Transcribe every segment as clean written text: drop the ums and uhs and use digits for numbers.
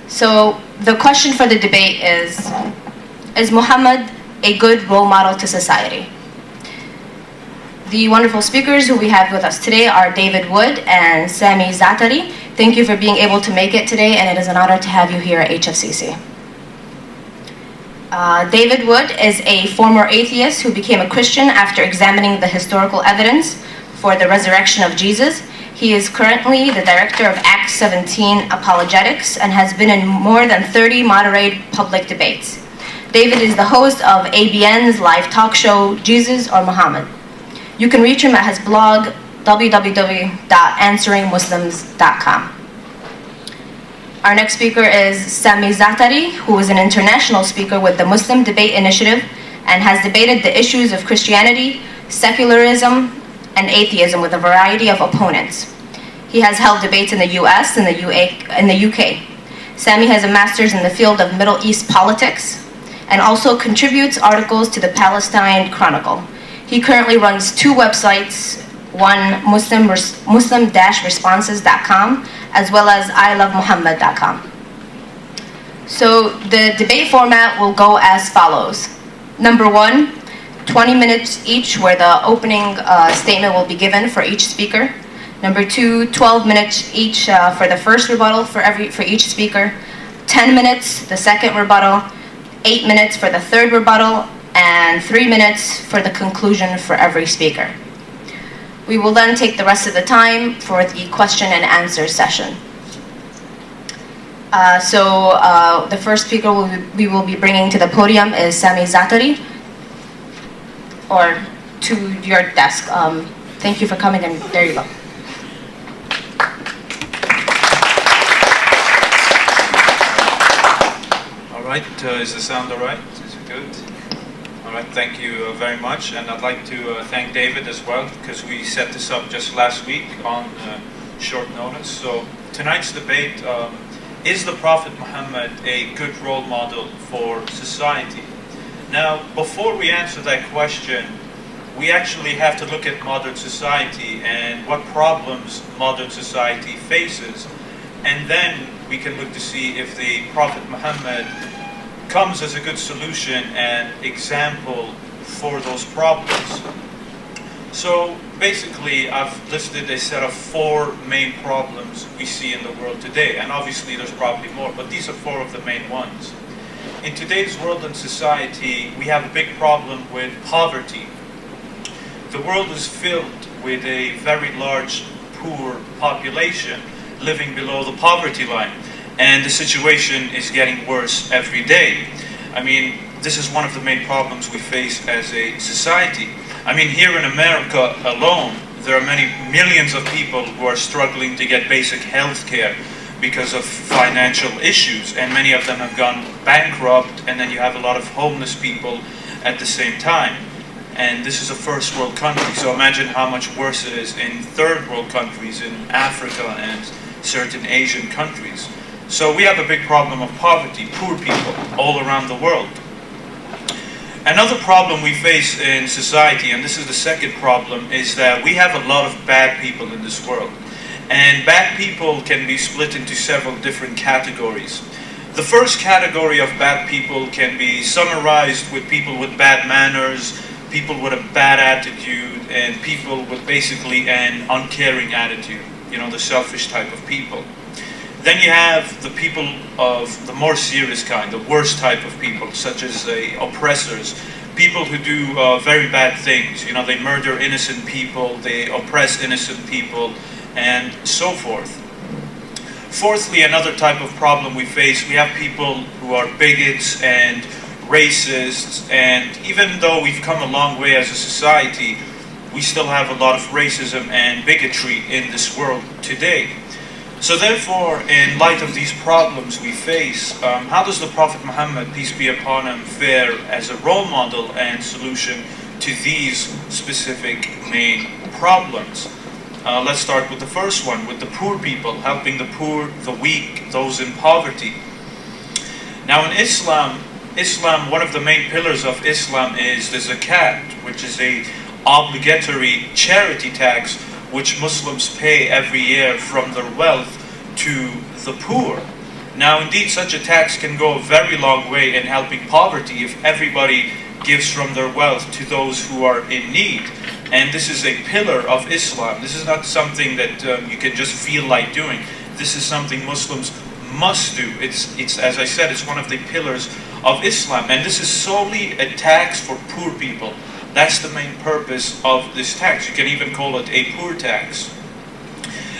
So the question for the debate is Muhammad a good role model to society? The wonderful speakers who we have with us today are David Wood and Sami Zaatari. Thank you for being able to make it today, and it is an honor to have you here at HFCC. David Wood is a former atheist who became a Christian after examining the historical evidence for the resurrection of Jesus. He is currently the director of Acts 17 Apologetics and has been in more than 30 moderated public debates. David is the host of ABN's live talk show, Jesus or Muhammad. You can reach him at his blog, www.answeringmuslims.com. Our next speaker is Sami Zaatari, who is an international speaker with the Muslim Debate Initiative and has debated the issues of Christianity, secularism, and atheism with a variety of opponents. He has held debates in the US and the UK. Sami has a master's in the field of Middle East politics and also contributes articles to the Palestine Chronicle. He currently runs two websites, one muslim-responses.com as well as ilovemuhammad.com. So the debate format will go as follows. Number one, 20 minutes each where the opening statement will be given for each speaker. Number two, 12 minutes each for the first rebuttal for each speaker. 10 minutes, the second rebuttal. 8 minutes for the third rebuttal. And 3 minutes for the conclusion for every speaker. We will then take the rest of the time for the question and answer session. The first speaker we will be bringing to the podium is Sami Zaatari, or to your desk. Thank you for coming, and there you go. All right, is the sound all right? Is it good? All right, thank you very much, and I'd like to thank David as well, because we set this up just last week on short notice. So tonight's debate, is the Prophet Muhammad a good role model for society? Now, before we answer that question, we actually have to look at modern society and what problems modern society faces, and then we can look to see if the Prophet Muhammad comes as a good solution and example for those problems. So basically, I've listed a set of 4 main problems we see in the world today, and obviously there's probably more, but these are 4 of the main ones. In today's world and society, we have a big problem with poverty. The world is filled with a very large poor population living below the poverty line. And the situation is getting worse every day. I mean, this is one of the main problems we face as a society. I mean, here in America alone, there are many millions of people who are struggling to get basic health care because of financial issues, and many of them have gone bankrupt, and then you have a lot of homeless people at the same time. And this is a first world country, so imagine how much worse it is in third world countries, in Africa and certain Asian countries. So we have a big problem of poverty, poor people all around the world. Another problem we face in society, and this is the second problem, is that we have a lot of bad people in this world. And bad people can be split into several different categories. The first category of bad people can be summarized with people with bad manners, people with a bad attitude, and people with basically an uncaring attitude, you know, the selfish type of people. Then you have the people of the more serious kind, the worst type of people, such as oppressors, people who do very bad things. You know, they murder innocent people, they oppress innocent people, and so forth. Fourthly, another type of problem we face, we have people who are bigots and racists, and even though we've come a long way as a society, we still have a lot of racism and bigotry in this world today. So therefore, in light of these problems we face, how does the Prophet Muhammad, peace be upon him, fare as a role model and solution to these specific main problems? Let's start with the first one, with the poor people, helping the poor, the weak, those in poverty. Now in Islam, one of the main pillars of Islam is the zakat, which is a obligatory charity tax which Muslims pay every year from their wealth to the poor. Now, indeed, such a tax can go a very long way in helping poverty if everybody gives from their wealth to those who are in need. And this is a pillar of Islam. This is not something that you can just feel like doing. This is something Muslims must do. It's as I said, it's one of the pillars of Islam. And this is solely a tax for poor people. That's the main purpose of this tax. You can even call it a poor tax.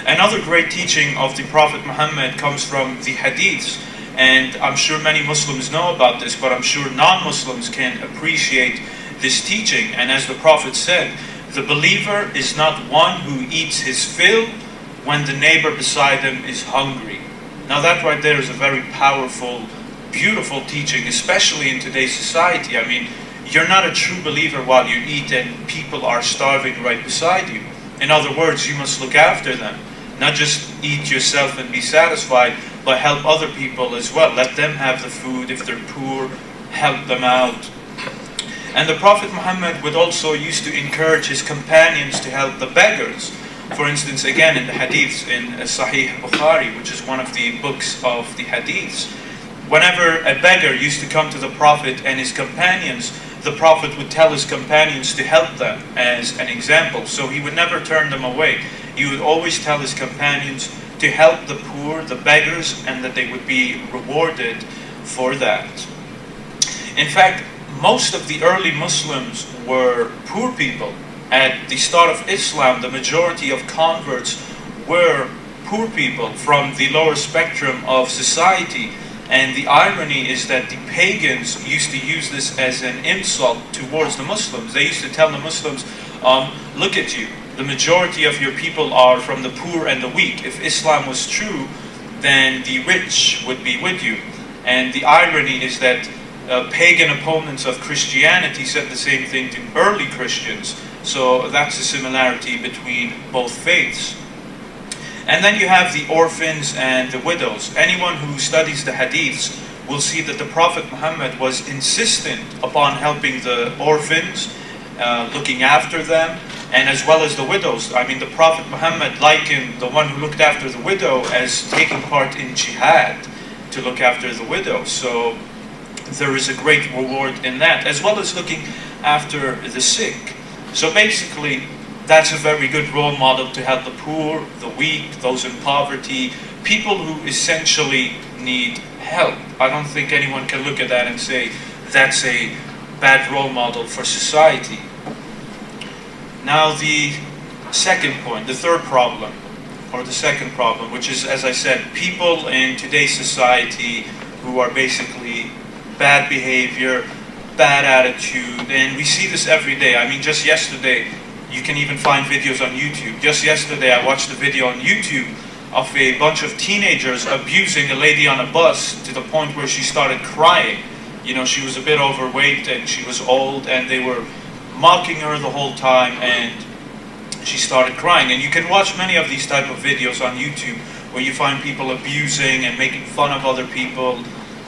Another great teaching of the Prophet Muhammad comes from the Hadiths. And I'm sure many Muslims know about this, but I'm sure non-Muslims can appreciate this teaching. And as the Prophet said, the believer is not one who eats his fill when the neighbor beside him is hungry. Now that right there is a very powerful, beautiful teaching, especially in today's society. I mean, you're not a true believer while you eat and people are starving right beside you. In other words, you must look after them. Not just eat yourself and be satisfied, but help other people as well. Let them have the food. If they're poor, help them out. And the Prophet Muhammad would also used to encourage his companions to help the beggars. For instance, again in the Hadiths, in Sahih Bukhari, which is one of the books of the Hadiths, whenever a beggar used to come to the Prophet and his companions, the Prophet would tell his companions to help them as an example. So he would never turn them away. He would always tell his companions to help the poor, the beggars, and that they would be rewarded for that. In fact, most of the early Muslims were poor people. At the start of Islam, the majority of converts were poor people from the lower spectrum of society. And the irony is that the pagans used to use this as an insult towards the Muslims. They used to tell the Muslims, look at you, the majority of your people are from the poor and the weak. If Islam was true, then the rich would be with you. And the irony is that pagan opponents of Christianity said the same thing to early Christians. So that's a similarity between both faiths. And then you have the orphans and the widows. Anyone who studies the Hadiths will see that the Prophet Muhammad was insistent upon helping the orphans, looking after them, and as well as the widows. I mean, the Prophet Muhammad likened the one who looked after the widow as taking part in jihad to look after the widow. So there is a great reward in that, as well as looking after the sick. So basically, that's a very good role model to help the poor, the weak, those in poverty, people who essentially need help. I don't think anyone can look at that and say that's a bad role model for society. Now the second point, the third problem, or the second problem, which is, as I said, people in today's society who are basically bad behavior, bad attitude, and we see this every day. I mean, just yesterday, you can even find videos on YouTube. Just yesterday, I watched a video on YouTube of a bunch of teenagers abusing a lady on a bus to the point where she started crying. You know, she was a bit overweight and she was old, and they were mocking her the whole time, and she started crying. And you can watch many of these type of videos on YouTube where you find people abusing and making fun of other people,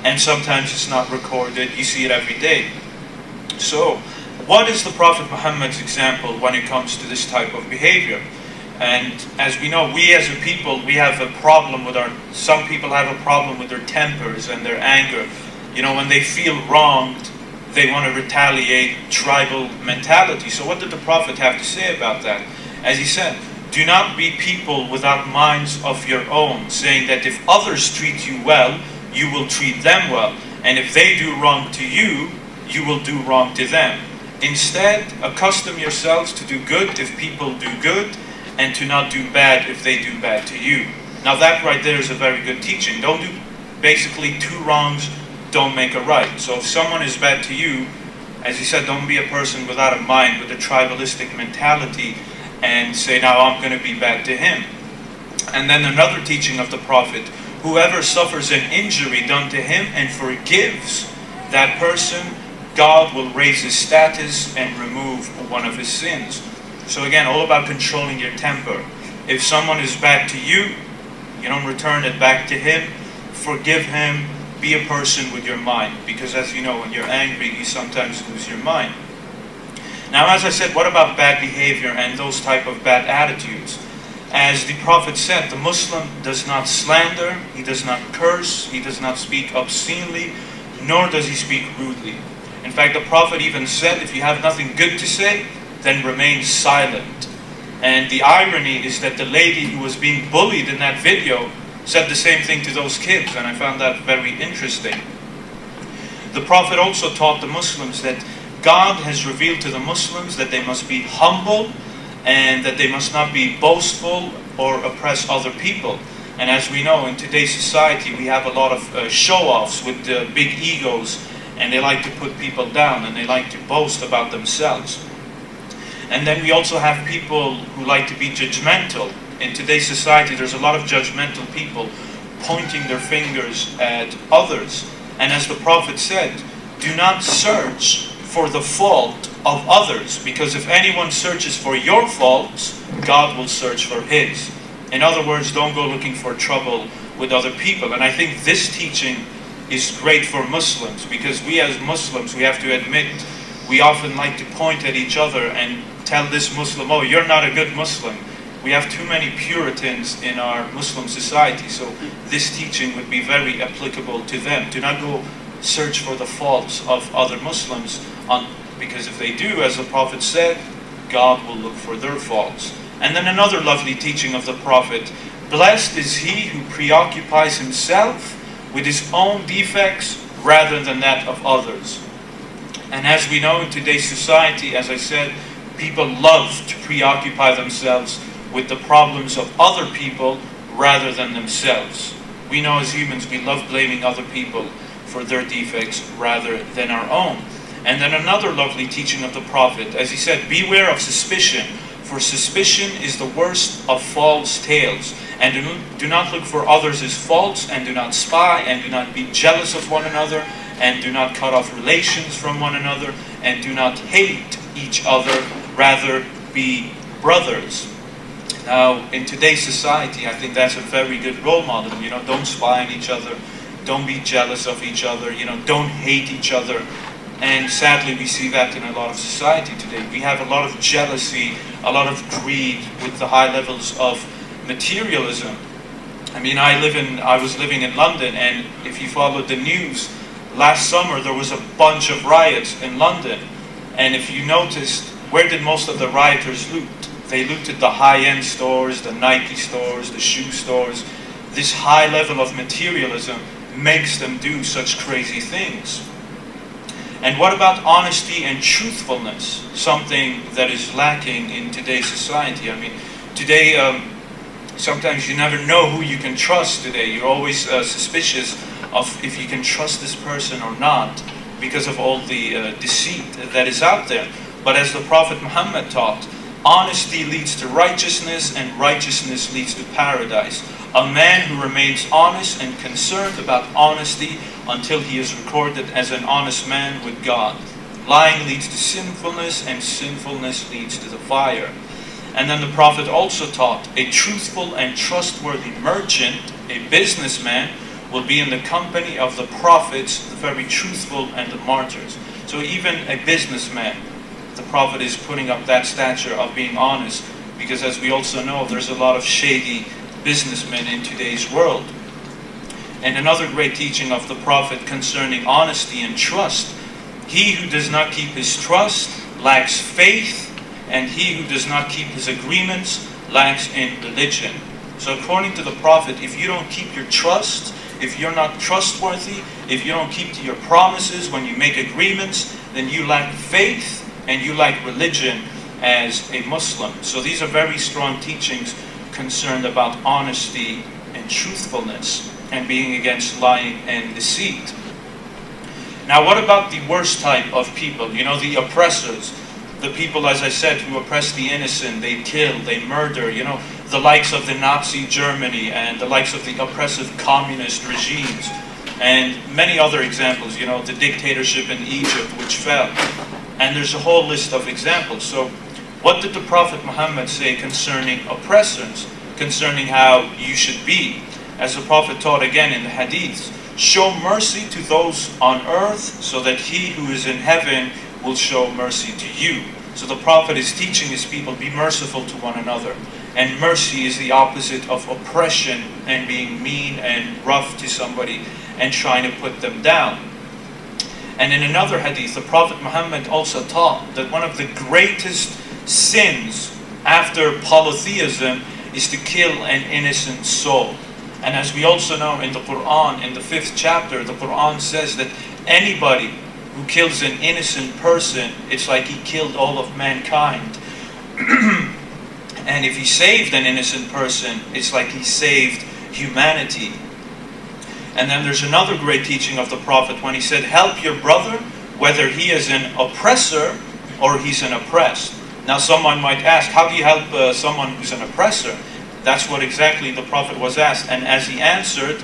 and sometimes it's not recorded. You see it every day. So, what is the Prophet Muhammad's example when it comes to this type of behavior? And as we know, we as a people, we have a problem with some people have a problem with their tempers and their anger. You know, when they feel wronged, they want to retaliate, tribal mentality. So what did the Prophet have to say about that? As he said, do not be people without minds of your own, saying that if others treat you well, you will treat them well. And if they do wrong to you, you will do wrong to them. Instead, accustom yourselves to do good if people do good, and to not do bad if they do bad to you. Now that right there is a very good teaching. Don't do, basically, two wrongs don't make a right. So if someone is bad to you, as he said, don't be a person without a mind, with a tribalistic mentality, and say, now I'm going to be bad to him. And then another teaching of the Prophet, whoever suffers an injury done to him and forgives that person, God will raise his status and remove one of his sins. So again, all about controlling your temper. If someone is bad to you, you don't return it back to him. Forgive him. Be a person with your mind. Because as you know, when you're angry, you sometimes lose your mind. Now, as I said, what about bad behavior and those type of bad attitudes? As the Prophet said, the Muslim does not slander, he does not curse, he does not speak obscenely, nor does he speak rudely. In fact, the Prophet even said, if you have nothing good to say, then remain silent. And the irony is that the lady who was being bullied in that video said the same thing to those kids, and I found that very interesting. The Prophet also taught the Muslims that God has revealed to the Muslims that they must be humble and that they must not be boastful or oppress other people. And as we know, in today's society, we have a lot of show-offs with big egos, and they like to put people down and they like to boast about themselves. And then we also have people who like to be judgmental. In today's society, there's a lot of judgmental people pointing their fingers at others. And as the Prophet said, do not search for the fault of others, because if anyone searches for your faults, God will search for his. In other words, don't go looking for trouble with other people. And I think this teaching is great for Muslims, because we as Muslims, we have to admit, we often like to point at each other and tell this Muslim, oh, you're not a good Muslim. We have too many Puritans in our Muslim society, so this teaching would be very applicable to them. Do not go search for the faults of other Muslims, because if they do, as the Prophet said, God will look for their faults. And then another lovely teaching of the Prophet, blessed is he who preoccupies himself with his own defects rather than that of others. And as we know in today's society, as I said, people love to preoccupy themselves with the problems of other people rather than themselves. We know as humans, we love blaming other people for their defects rather than our own. And then another lovely teaching of the Prophet, as he said, beware of suspicion, for suspicion is the worst of false tales. And do not look for others as faults, and do not spy, and do not be jealous of one another, and do not cut off relations from one another, and do not hate each other, rather be brothers. Now, in today's society, I think that's a very good role model. Don't spy on each other, don't be jealous of each other, don't hate each other. And sadly, we see that in a lot of society today. We have a lot of jealousy, a lot of greed with the high levels of materialism. I mean, I was living in London, and if you followed the news, last summer there was a bunch of riots in London. And if you noticed, where did most of the rioters loot? They looted the high-end stores, the Nike stores, the shoe stores. This high level of materialism makes them do such crazy things. And what about honesty and truthfulness? Something that is lacking in today's society. I mean, today, sometimes you never know who you can trust today. You're always suspicious of if you can trust this person or not, because of all the deceit that is out there. But as the Prophet Muhammad taught, honesty leads to righteousness, and righteousness leads to paradise. A man who remains honest and concerned about honesty until he is recorded as an honest man with God. Lying leads to sinfulness, and sinfulness leads to the fire. And then the Prophet also taught, a truthful and trustworthy merchant, a businessman, will be in the company of the prophets, the very truthful, and the martyrs. So even a businessman, the Prophet is putting up that stature of being honest, because as we also know, there's a lot of shady businessmen in today's world. And another great teaching of the Prophet concerning honesty and trust, he who does not keep his trust lacks faith, and he who does not keep his agreements lacks in religion. So according to the Prophet, if you don't keep your trust, if you're not trustworthy, if you don't keep to your promises when you make agreements, then you lack faith and you lack religion as a Muslim. So these are very strong teachings concerned about honesty and truthfulness and being against lying and deceit. Now, what about the worst type of people? The oppressors. The people, as I said, who oppress the innocent, they kill, they murder, the likes of the Nazi Germany and the likes of the oppressive communist regimes, and many other examples, the dictatorship in Egypt which fell. And there's a whole list of examples. So what did the Prophet Muhammad say concerning oppressors, concerning how you should be? As the Prophet taught again in the hadiths, show mercy to those on earth so that he who is in heaven will show mercy to you. So the Prophet is teaching his people, be merciful to one another. And mercy is the opposite of oppression and being mean and rough to somebody and trying to put them down. And in another hadith, the Prophet Muhammad also taught that one of the greatest sins after polytheism is to kill an innocent soul. And as we also know in the Quran, in the 5th chapter, the Quran says that anybody who kills an innocent person, it's like he killed all of mankind. And if he saved an innocent person, it's like he saved humanity. And then there's another great teaching of the Prophet when he said, help your brother, whether he is an oppressor or he's an oppressed. Now someone might ask, how do you help someone who's an oppressor? That's what exactly the Prophet was asked. And as he answered,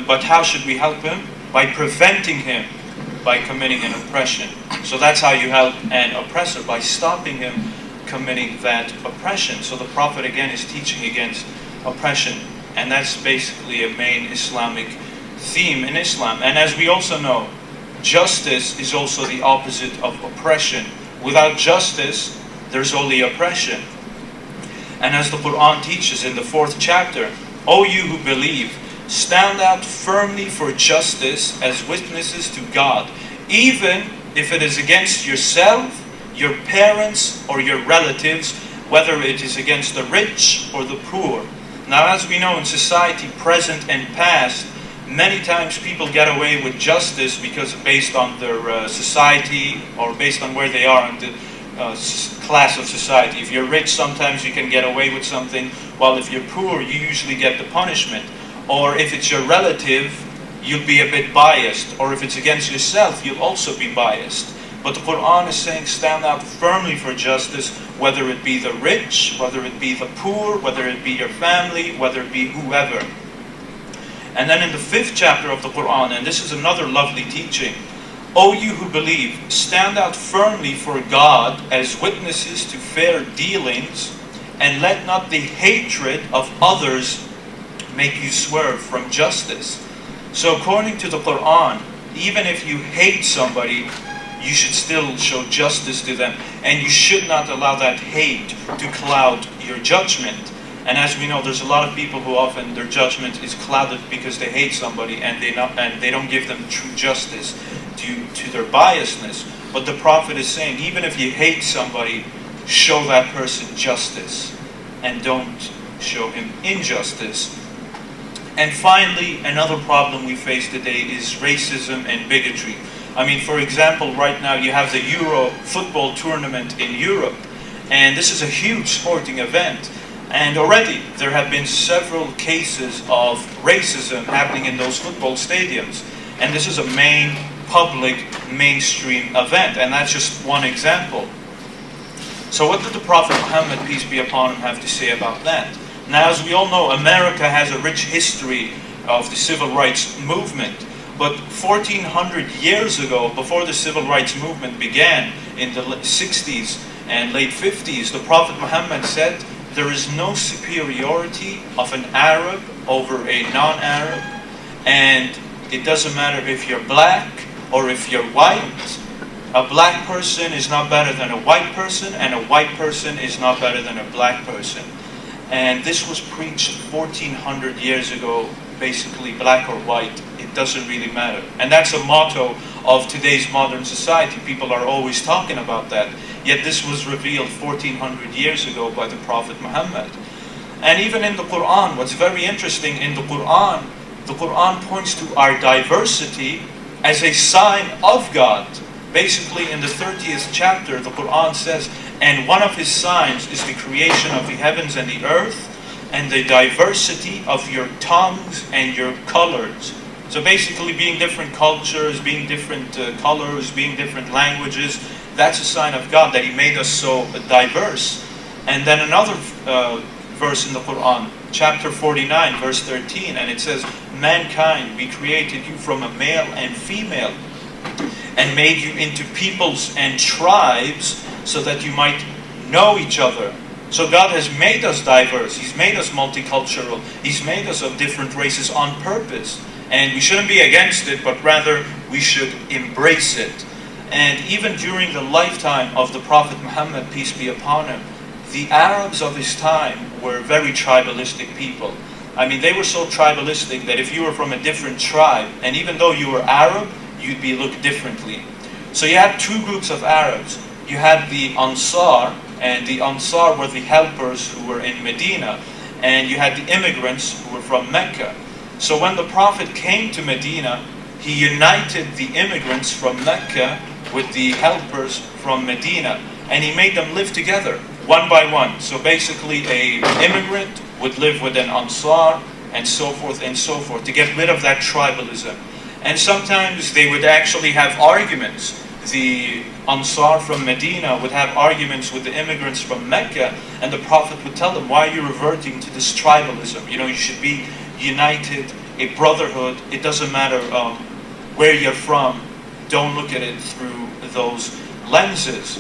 but how should we help him? By preventing him by committing an oppression. So that's how you help an oppressor, by stopping him committing that oppression. So the Prophet again is teaching against oppression. And that's basically a main Islamic theme in Islam. And as we also know, justice is also the opposite of oppression. Without justice, there's only oppression. And as the Quran teaches in the 4th chapter, O you who believe, stand out firmly for justice as witnesses to God, even if it is against yourself, your parents, or your relatives, whether it is against the rich or the poor. Now, as we know in society, present and past, many times people get away with justice because based on their society or based on where they are in the class of society. If you're rich, sometimes you can get away with something, while if you're poor, you usually get the punishment. Or if it's your relative, you'll be a bit biased. Or if it's against yourself, you'll also be biased. But the Quran is saying stand out firmly for justice, whether it be the rich, whether it be the poor, whether it be your family, whether it be whoever. And then in the 5th chapter of the Quran, and this is another lovely teaching, O you who believe, stand out firmly for God as witnesses to fair dealings, and let not the hatred of others make you swerve from justice. So according to the Quran, even if you hate somebody, you should still show justice to them, and you should not allow that hate to cloud your judgment. And as we know, there's a lot of people who often their judgment is clouded because they hate somebody and they don't give them true justice due to their biasness. But the Prophet is saying, even if you hate somebody, show that person justice and don't show him injustice. And finally, another problem we face today is racism and bigotry. I mean, for example, right now you have the Euro football tournament in Europe, and this is a huge sporting event. And already there have been several cases of racism happening in those football stadiums. And this is a main public mainstream event, and that's just one example. So what did the Prophet Muhammad, peace be upon him, have to say about that? Now, as we all know, America has a rich history of the civil rights movement. But 1400 years ago, before the civil rights movement began in the 60s and late 50s, the Prophet Muhammad said, there is no superiority of an Arab over a non-Arab, and it doesn't matter if you're black or if you're white. A black person is not better than a white person, and a white person is not better than a black person. And this was preached 1400 years ago, basically black or white. It doesn't really matter. And that's a motto of today's modern society. People are always talking about that. Yet this was revealed 1400 years ago by the Prophet Muhammad. And even in the Quran, what's very interesting, in the Quran points to our diversity as a sign of God. Basically, in the 30th chapter, the Quran says, and one of his signs is the creation of the heavens and the earth, and the diversity of your tongues and your colors. So basically, being different cultures, being different colors, being different languages, that's a sign of God, that He made us so diverse. And then another verse in the Quran, chapter 49, verse 13, and it says, mankind, we created you from a male and female, and made you into peoples and tribes, so that you might know each other. So God has made us diverse. He's made us multicultural. He's made us of different races on purpose. And we shouldn't be against it, but rather we should embrace it. And even during the lifetime of the Prophet Muhammad, peace be upon him, the Arabs of his time were very tribalistic people. I mean, they were so tribalistic that if you were from a different tribe, and even though you were Arab, you'd be looked differently. So you had two groups of Arabs. You had the Ansar, and the Ansar were the helpers who were in Medina, and you had the immigrants who were from Mecca. So when the Prophet came to Medina, he united the immigrants from Mecca with the helpers from Medina, and he made them live together, one by one. So basically, an immigrant would live with an Ansar, and so forth, to get rid of that tribalism. And sometimes they would actually have arguments. The Ansar from Medina would have arguments with the immigrants from Mecca, and the Prophet would tell them, why are you reverting to this tribalism? You know, you should be united, a brotherhood. It doesn't matter where you're from. Don't look at it through those lenses.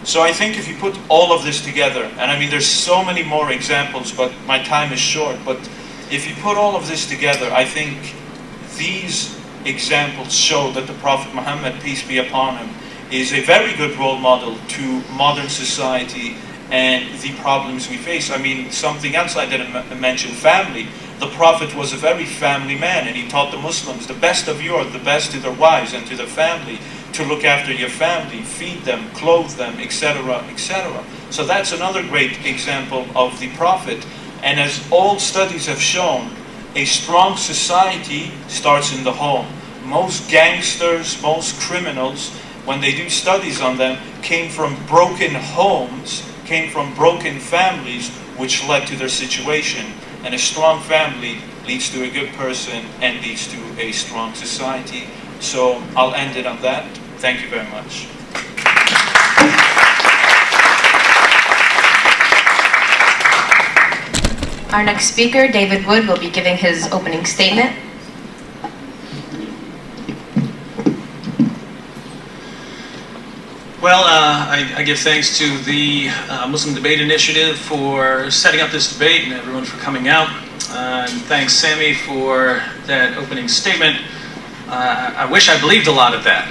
So I think if you put all of this together, and I mean there's so many more examples, but my time is short, but if you put all of this together, I think these examples show that the Prophet Muhammad, peace be upon him, is a very good role model to modern society and the problems we face. I mean, something else I didn't mention, family. The Prophet was a very family man, and he taught the Muslims, the best of you are the best to their wives and to their family, to look after your family, feed them, clothe them, etc., etc. So that's another great example of the Prophet. And as all studies have shown, a strong society starts in the home. Most gangsters, most criminals, when they do studies on them, came from broken homes, came from broken families, which led to their situation. And a strong family leads to a good person and leads to a strong society. So I'll end it on that. Thank you very much. Our next speaker, David Wood, will be giving his opening statement. Well, I give thanks to the Muslim Debate Initiative for setting up this debate and everyone for coming out. And thanks, Sami, for that opening statement. I wish I believed a lot of that.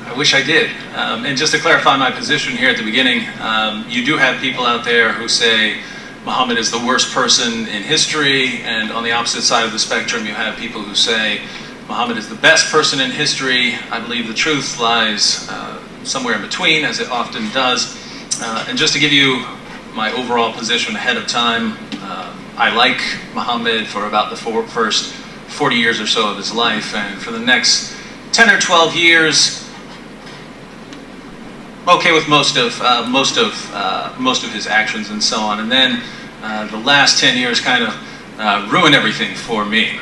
I wish I did. And just to clarify my position here at the beginning, you do have people out there who say Muhammad is the worst person in history, and on the opposite side of the spectrum you have people who say Muhammad is the best person in history. I believe the truth lies somewhere in between, as it often does. And just to give you my overall position ahead of time, I like Muhammad for about the first 40 years or so of his life, and for the next 10 or 12 years, okay with most of his actions and so on, and then the last 10 years kind of ruin everything for me.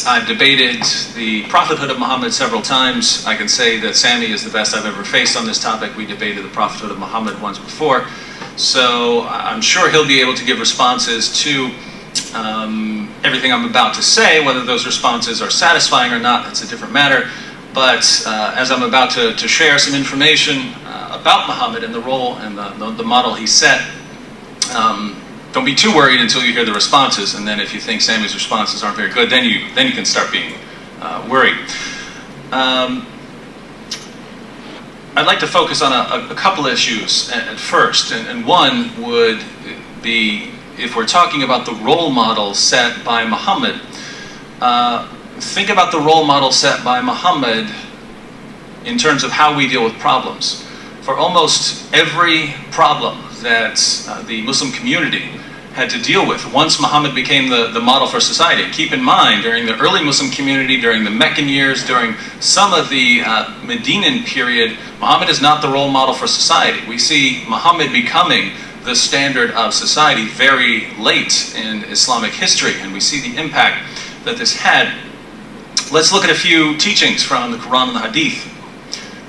I've debated the prophethood of Muhammad several times. I can say that Sami is the best I've ever faced on this topic. We debated the prophethood of Muhammad once before, so I'm sure he'll be able to give responses to everything I'm about to say. Whether those responses are satisfying or not, that's a different matter. But as I'm about to share some information about Muhammad and the role and the model he set, don't be too worried until you hear the responses. And then if you think Sami's responses aren't very good, then you can start being worried. I'd like to focus on a couple issues at first. And one would be, if we're talking about the role model set by Muhammad, think about the role model set by Muhammad in terms of how we deal with problems. For almost every problem that the Muslim community had to deal with once Muhammad became the model for society. And keep in mind, during the early Muslim community, during the Meccan years, during some of the Medinan period, Muhammad is not the role model for society. We see Muhammad becoming the standard of society very late in Islamic history, and we see the impact that this had. Let's look at a few teachings from the Quran and the Hadith.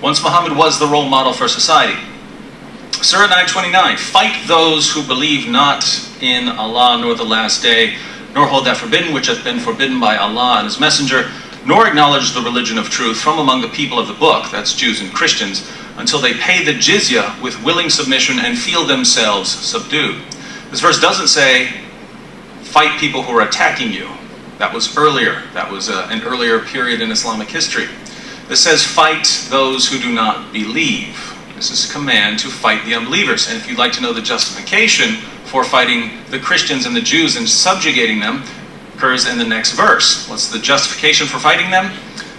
Once Muhammad was the role model for society. Surah 9:29, fight those who believe not in Allah nor the last day, nor hold that forbidden which hath been forbidden by Allah and His Messenger, nor acknowledge the religion of truth from among the people of the book, that's Jews and Christians, until they pay the jizya with willing submission and feel themselves subdued. This verse doesn't say, fight people who are attacking you. That was earlier. That was an earlier period in Islamic history. This says, fight those who do not believe. This is a command to fight the unbelievers. And if you'd like to know the justification for fighting the Christians and the Jews and subjugating them, occurs in the next verse. What's the justification for fighting them?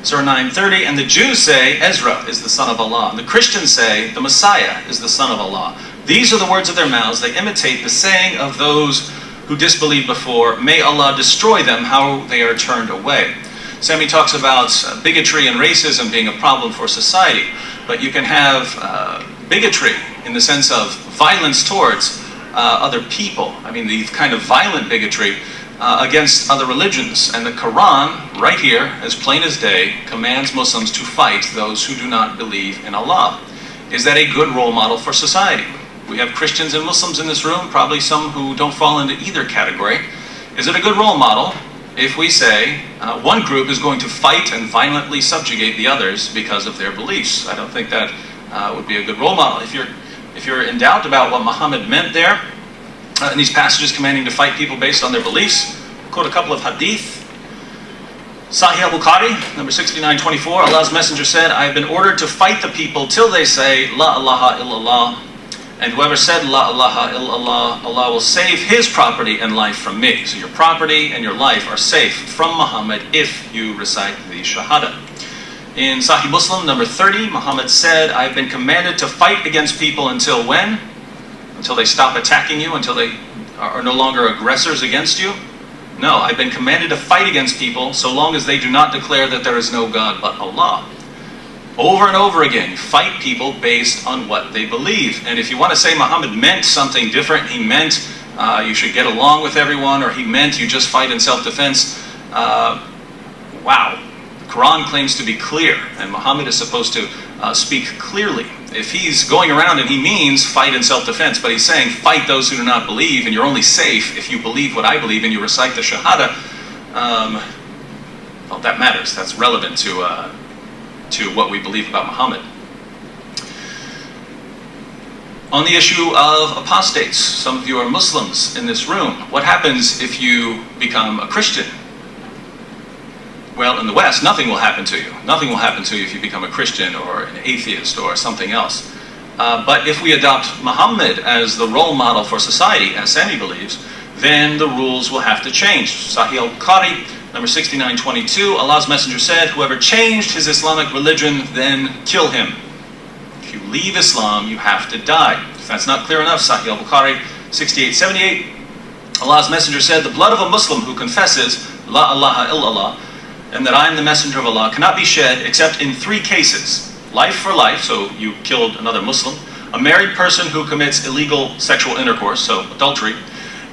Surah 9:30, and the Jews say, Ezra is the son of Allah. And the Christians say, the Messiah is the son of Allah. These are the words of their mouths. They imitate the saying of those who disbelieved before. May Allah destroy them, how they are turned away. Sami talks about bigotry and racism being a problem for society. But you can have bigotry in the sense of violence towards other people. I mean, the kind of violent bigotry against other religions. And the Quran, right here, as plain as day, commands Muslims to fight those who do not believe in Allah. Is that a good role model for society? We have Christians and Muslims in this room, probably some who don't fall into either category. Is it a good role model if we say one group is going to fight and violently subjugate the others because of their beliefs? I don't think that would be a good role model. If you're in doubt about what Muhammad meant there, in these passages commanding to fight people based on their beliefs, I'll quote a couple of hadith. Sahih al-Bukhari, number 6924, Allah's Messenger said, I have been ordered to fight the people till they say, La ilaha illallah. And whoever said, La ilaha illallah, Allah will save his property and life from me. So your property and your life are safe from Muhammad if you recite the Shahada. In Sahih Muslim, number 30, Muhammad said, I have been commanded to fight against people until when? Until they stop attacking you, until they are no longer aggressors against you? No, I've been commanded to fight against people so long as they do not declare that there is no God but Allah. Over and over again, fight people based on what they believe. And if you want to say Muhammad meant something different, he meant you should get along with everyone, or he meant you just fight in self-defense, wow. The Quran claims to be clear, and Muhammad is supposed to speak clearly. If he's going around and he means fight in self-defense, but he's saying fight those who do not believe, and you're only safe if you believe what I believe and you recite the Shahada, well, that matters. That's relevant to what we believe about Muhammad. On the issue of apostates, some of you are Muslims in this room. What happens if you become a Christian? Well, in the West, nothing will happen to you. Nothing will happen to you if you become a Christian or an atheist or something else. But if we adopt Muhammad as the role model for society, as Sami believes, then the rules will have to change. Sahih al-Bukhari, number 6922, Allah's Messenger said, whoever changed his Islamic religion, then kill him. If you leave Islam, you have to die. If that's not clear enough, Sahih al-Bukhari, 6878, Allah's Messenger said, the blood of a Muslim who confesses, La ilaha illallah, and that I am the messenger of Allah, cannot be shed except in 3 cases. Life for life, so you killed another Muslim, a married person who commits illegal sexual intercourse, so adultery,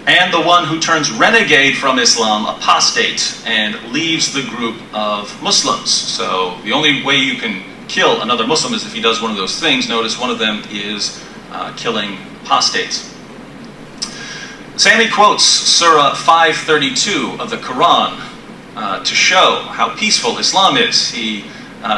and the one who turns renegade from Islam, apostate, and leaves the group of Muslims. So the only way you can kill another Muslim is if he does one of those things. Notice one of them is killing apostates. Sami quotes Surah 532 of the Quran to show how peaceful Islam is. He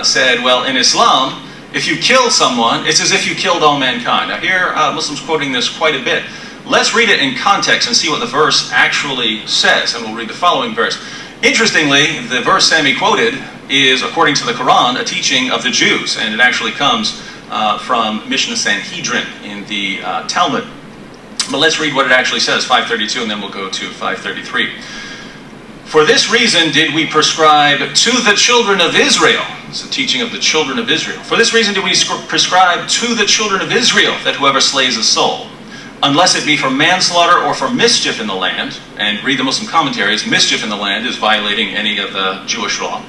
said, well, in Islam, if you kill someone, it's as if you killed all mankind. Now here, Muslims quoting this quite a bit. Let's read it in context and see what the verse actually says, and we'll read the following verse. Interestingly, the verse Sami quoted is, according to the Quran, a teaching of the Jews, and it actually comes from Mishnah Sanhedrin in the Talmud. But let's read what it actually says, 532, and then we'll go to 533. For this reason did we prescribe to the children of Israel, it's a teaching of the children of Israel, for this reason did we prescribe to the children of Israel that whoever slays a soul, unless it be for manslaughter or for mischief in the land, and read the Muslim commentaries, mischief in the land is violating any of the Jewish law,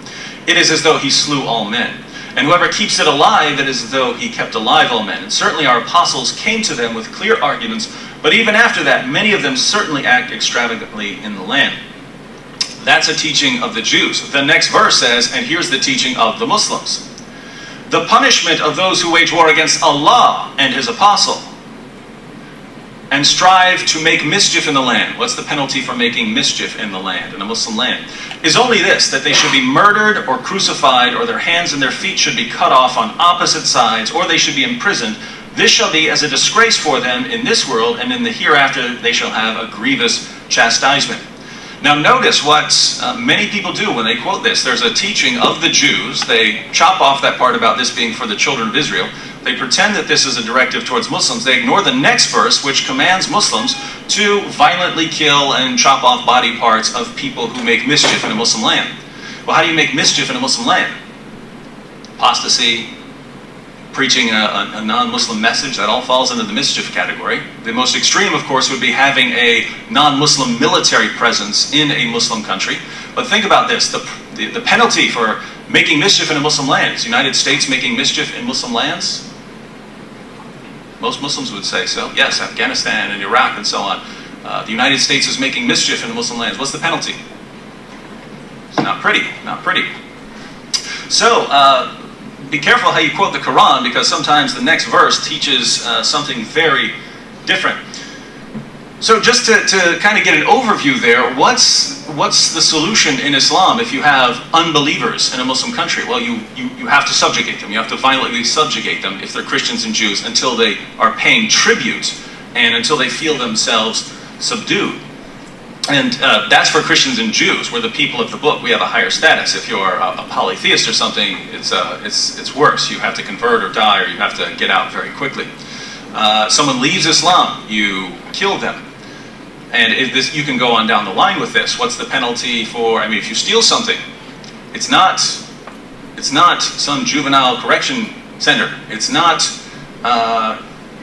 it is as though he slew all men. And whoever keeps it alive, it is as though he kept alive all men. And certainly our apostles came to them with clear arguments, but even after that, many of them certainly act extravagantly in the land. That's a teaching of the Jews. The next verse says, and here's the teaching of the Muslims. The punishment of those who wage war against Allah and His apostle and strive to make mischief in the land. What's the penalty for making mischief in the land, in a Muslim land? Is only this, that they should be murdered or crucified, or their hands and their feet should be cut off on opposite sides, or they should be imprisoned. This shall be as a disgrace for them in this world, and in the hereafter they shall have a grievous chastisement. Now notice what many people do when they quote this. There's a teaching of the Jews. They chop off that part about this being for the children of Israel. They pretend that this is a directive towards Muslims. They ignore the next verse, which commands Muslims to violently kill and chop off body parts of people who make mischief in a Muslim land. Well, how do you make mischief in a Muslim land? Apostasy, preaching a non-Muslim message, that all falls into the mischief category. The most extreme, of course, would be having a non-Muslim military presence in a Muslim country. But think about this, the penalty for making mischief in a Muslim land. Is the United States making mischief in Muslim lands? Most Muslims would say so. Yes, Afghanistan and Iraq and so on. The United States is making mischief in the Muslim lands. What's the penalty? It's not pretty, not pretty. So, be careful how you quote the Quran, because sometimes the next verse teaches something very different. So just to kind of get an overview there, what's the solution in Islam if you have unbelievers in a Muslim country? Well, you have to subjugate them. You have to violently subjugate them if they're Christians and Jews until they are paying tribute and until they feel themselves subdued. And that's for Christians and Jews. We're the people of the book. We have a higher status. If you're a polytheist or something, it's worse. You have to convert or die, or you have to get out very quickly. Someone leaves Islam, you kill them. And you can go on down the line with this. What's the penalty for, I mean, if you steal something, it's not some juvenile correction center. It's not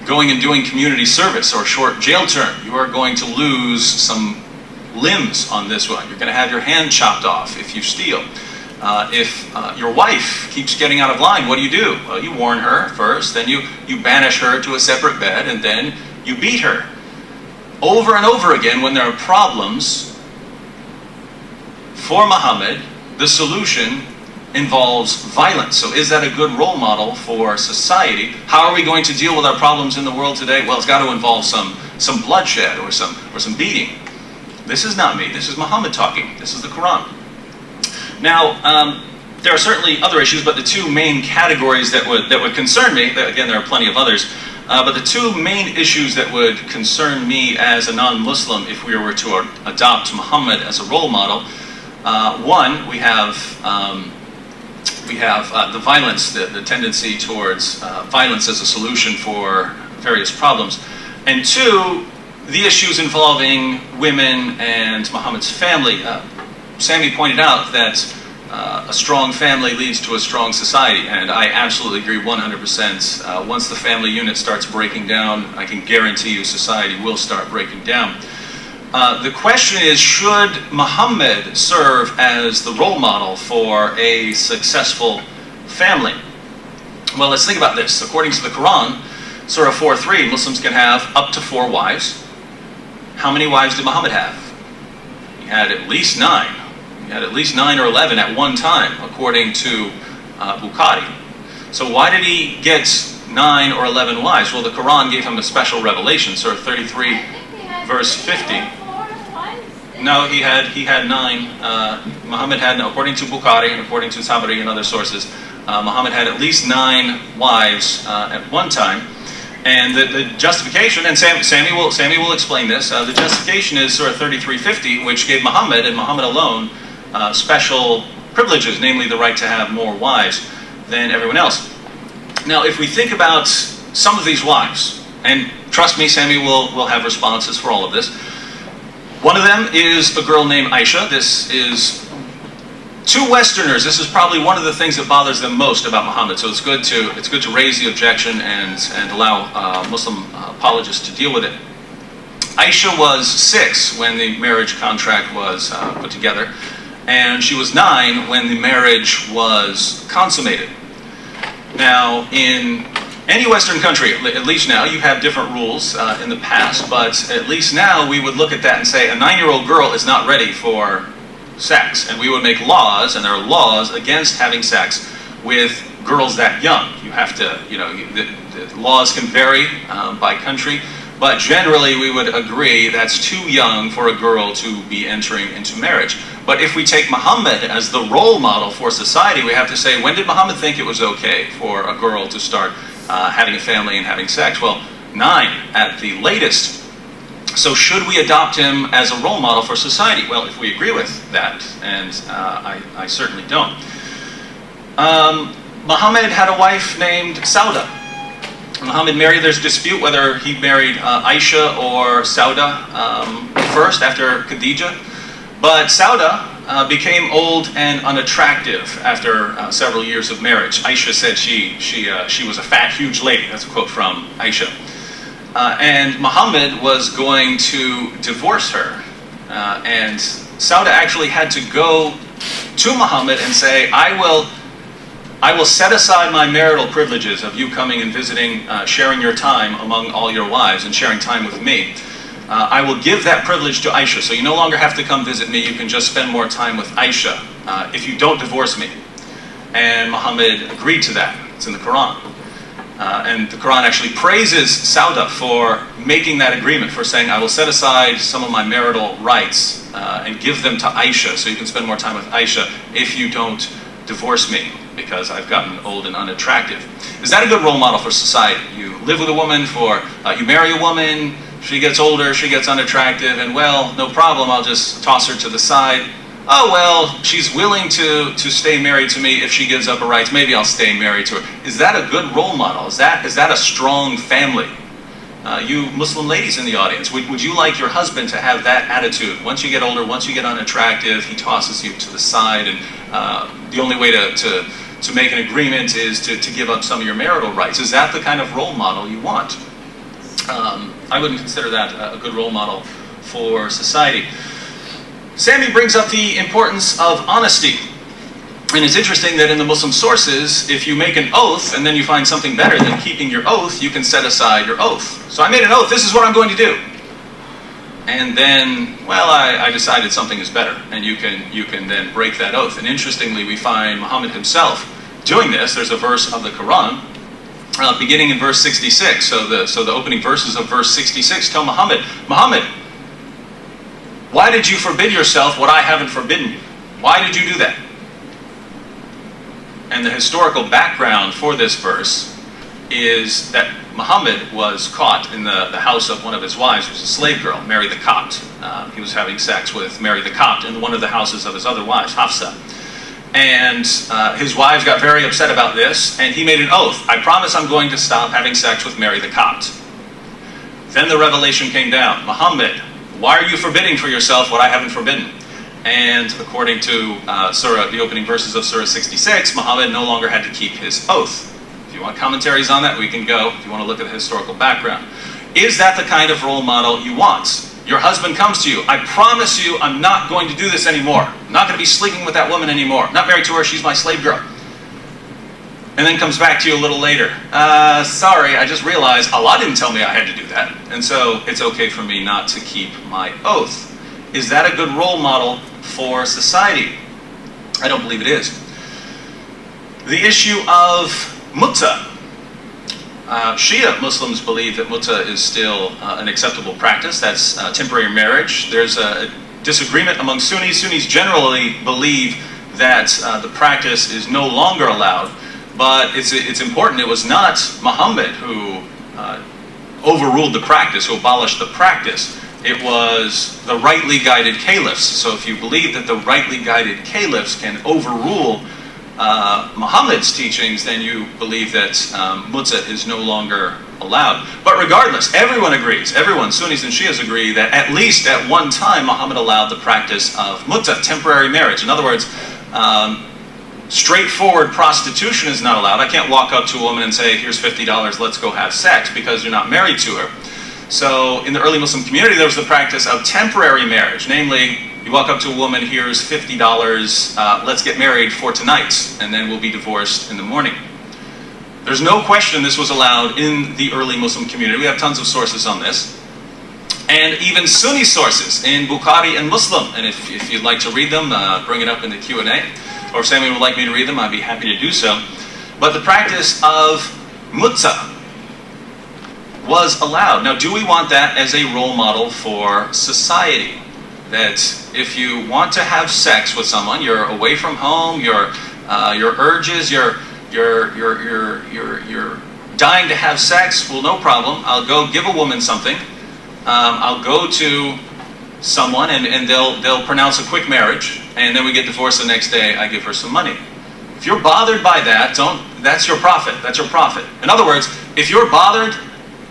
going and doing community service or short jail term. You are going to lose some limbs on this one. You're going to have your hand chopped off if you steal. If your wife keeps getting out of line, what do? Well, you warn her first, then you banish her to a separate bed, and then you beat her. Over and over again, when there are problems, for Muhammad, the solution involves violence. So is that a good role model for society? How are we going to deal with our problems in the world today? Well, it's got to involve some bloodshed or some beating. This is not me. This is Muhammad talking. This is the Quran. Now, there are certainly other issues, but the two main categories that would concern me, again, there are plenty of others, but the two main issues that would concern me as a non-Muslim if we were to adopt Muhammad as a role model, one, we have the violence, the tendency towards violence as a solution for various problems, and two, the issues involving women and Muhammad's family. Sami pointed out that a strong family leads to a strong society, and I absolutely agree 100%. Once the family unit starts breaking down, I can guarantee you society will start breaking down. The question is, should Muhammad serve as the role model for a successful family? Well, let's think about this. According to the Quran, Surah 4:3, Muslims can have up to 4 wives. How many wives did Muhammad have? He had at least 9. He had at least 9 or 11 at one time, according to Bukhari. So why did he get 9 or 11 wives? Well, the Quran gave him a special revelation, Surah 33, verse 50. No, he had 9. Muhammad had, according to Bukhari and according to Tabari and other sources, Muhammad had at least 9 wives at one time. And the justification, and Sami will explain this, the justification is Surah 33:50, which gave Muhammad, and Muhammad alone, special privileges, namely the right to have more wives than everyone else. Now, if we think about some of these wives, and trust me, Sami will have responses for all of this. One of them is a girl named Aisha. This is, to Westerners, this is probably one of the things that bothers them most about Muhammad. So it's good to raise the objection and allow Muslim apologists to deal with it. Aisha was 6 when the marriage contract was put together, and she was 9 when the marriage was consummated. Now, in any Western country, at least now, you have different rules in the past, but at least now we would look at that and say a 9-year-old girl is not ready for sex, and we would make laws, and there are laws against having sex with girls that young. You have to, the laws can vary by country, but generally we would agree that's too young for a girl to be entering into marriage. But if we take Muhammad as the role model for society, we have to say, when did Muhammad think it was okay for a girl to start having a family and having sex? Well, 9 at the latest. So should we adopt him as a role model for society? Well, if we agree with that, and I certainly don't. Muhammad had a wife named Sauda. Muhammad married. There's a dispute whether he married Aisha or Sauda first after Khadija. But Sauda became old and unattractive after several years of marriage. Aisha said she was a fat, huge lady. That's a quote from Aisha. And Muhammad was going to divorce her. And Sauda actually had to go to Muhammad and say, I will set aside my marital privileges of you coming and visiting, sharing your time among all your wives and sharing time with me. I will give that privilege to Aisha, so you no longer have to come visit me, you can just spend more time with Aisha if you don't divorce me. And Muhammad agreed to that. It's in the Quran. And the Quran actually praises Sauda for making that agreement, for saying, I will set aside some of my marital rights and give them to Aisha, so you can spend more time with Aisha if you don't divorce me, because I've gotten old and unattractive. Is that a good role model for society? You live with a woman you marry a woman, she gets older, she gets unattractive, and well, no problem, I'll just toss her to the side. Oh well, she's willing to stay married to me if she gives up her rights, maybe I'll stay married to her. Is that a good role model? Is that a strong family? You Muslim ladies in the audience, would you like your husband to have that attitude? Once you get older, once you get unattractive, he tosses you to the side, and the only way to make an agreement is to give up some of your marital rights. Is that the kind of role model you want? I wouldn't consider that a good role model for society. Sami brings up the importance of honesty. And it's interesting that in the Muslim sources, if you make an oath and then you find something better than keeping your oath, you can set aside your oath. So I made an oath, this is what I'm going to do. And then, well, I decided something is better, and you can then break that oath. And interestingly, we find Muhammad himself doing this. There's a verse of the Quran, beginning in verse 66. So the opening verses of verse 66 tell Muhammad, why did you forbid yourself what I haven't forbidden you? Why did you do that? And the historical background for this verse is that Muhammad was caught in the house of one of his wives, who was a slave girl, Mary the Copt. He was having sex with Mary the Copt in one of the houses of his other wives, Hafsa. And his wives got very upset about this, and he made an oath. I promise I'm going to stop having sex with Mary the Copt. Then the revelation came down. Muhammad, why are you forbidding for yourself what I haven't forbidden? And according to the opening verses of Surah 66, Muhammad no longer had to keep his oath. If you want commentaries on that, we can go. If you want to look at the historical background. Is that the kind of role model you want? Your husband comes to you, I promise you I'm not going to do this anymore. I'm not going to be sleeping with that woman anymore. I'm not married to her, she's my slave girl. And then comes back to you a little later. Sorry, I just realized Allah didn't tell me I had to do that. And so it's okay for me not to keep my oath. Is that a good role model for society? I don't believe it is. The issue of mutta. Shia Muslims believe that mutta is still an acceptable practice. That's temporary marriage. There's a disagreement among Sunnis. Sunnis generally believe that the practice is no longer allowed. But it's important. It was not Muhammad who overruled the practice, who abolished the practice. It was the rightly guided caliphs. So if you believe that the rightly guided caliphs can overrule Muhammad's teachings, then you believe that mutta is no longer allowed. But regardless, everyone agrees, everyone, Sunnis and Shias agree, that at least at one time Muhammad allowed the practice of mutta, temporary marriage. In other words, straightforward prostitution is not allowed. I can't walk up to a woman and say, here's $50, let's go have sex, because you're not married to her. So in the early Muslim community, there was the practice of temporary marriage. Namely, you walk up to a woman, here's $50, let's get married for tonight, and then we'll be divorced in the morning. There's no question this was allowed in the early Muslim community. We have tons of sources on this. And even Sunni sources in Bukhari and Muslim. And if you'd like to read them, bring it up in the Q&A. Or if someone would like me to read them, I'd be happy to do so. But the practice of mutta was allowed. Now, do we want that as a role model for society? That if you want to have sex with someone, you're away from home, your urges, you're dying to have sex, well, no problem. I'll go give a woman something. I'll go to someone and they'll pronounce a quick marriage, and then we get divorced the next day, I give her some money. If you're bothered by that, that's your prophet. That's your prophet. In other words, if you're bothered,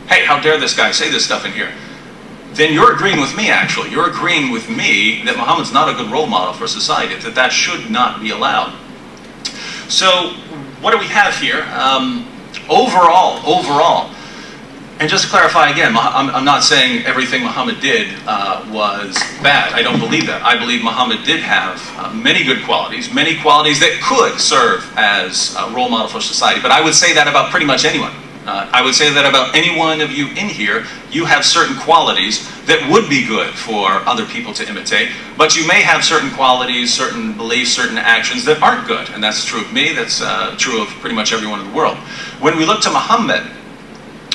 hey, how dare this guy say this stuff in here? Then you're agreeing with me, actually. You're agreeing with me that Muhammad's not a good role model for society, that should not be allowed. So, what do we have here? Overall, and just to clarify again, I'm not saying everything Muhammad did was bad. I don't believe that. I believe Muhammad did have many good qualities, many qualities that could serve as a role model for society. But I would say that about pretty much anyone. I would say that about any one of you in here, you have certain qualities that would be good for other people to imitate, but you may have certain qualities, certain beliefs, certain actions that aren't good. And that's true of me, that's true of pretty much everyone in the world. When we look to Muhammad,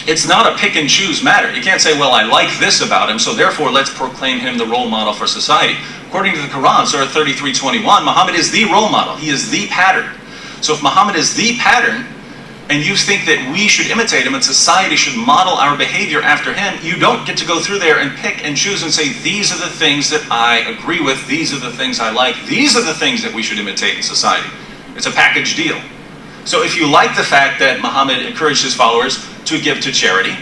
it's not a pick and choose matter. You can't say, well, I like this about him, so therefore let's proclaim him the role model for society. According to the Quran, Surah 33:21, Muhammad is the role model. He is the pattern. So if Muhammad is the pattern, and you think that we should imitate him and society should model our behavior after him, you don't get to go through there and pick and choose and say, these are the things that I agree with, these are the things I like, these are the things that we should imitate in society. It's a package deal. So if you like the fact that Muhammad encouraged his followers to give to charity,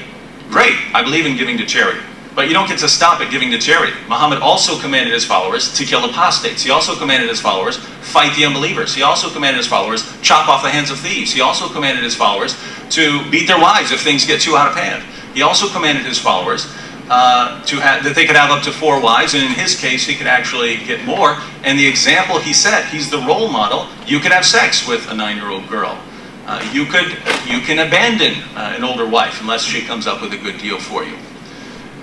great, I believe in giving to charity. But you don't get to stop at giving to charity. Muhammad also commanded his followers to kill apostates. He also commanded his followers fight the unbelievers. He also commanded his followers chop off the hands of thieves. He also commanded his followers to beat their wives if things get too out of hand. He also commanded his followers that they could have up to 4 wives, and in his case, he could actually get more. And the example he set, he's the role model. You could have sex with a 9-year-old girl. You can abandon an older wife unless she comes up with a good deal for you.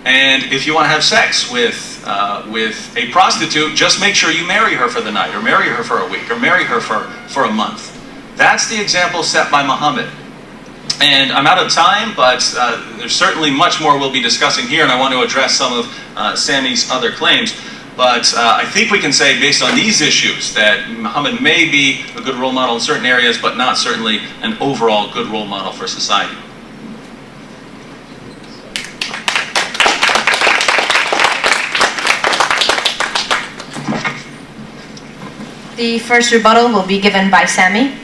And if you want to have sex with a prostitute, just make sure you marry her for the night, or marry her for a week, or marry her for a month. That's the example set by Muhammad. And I'm out of time, but there's certainly much more we'll be discussing here, and I want to address some of Sami's other claims. But I think we can say, based on these issues, that Muhammad may be a good role model in certain areas, but not certainly an overall good role model for society. The first rebuttal will be given by Sami.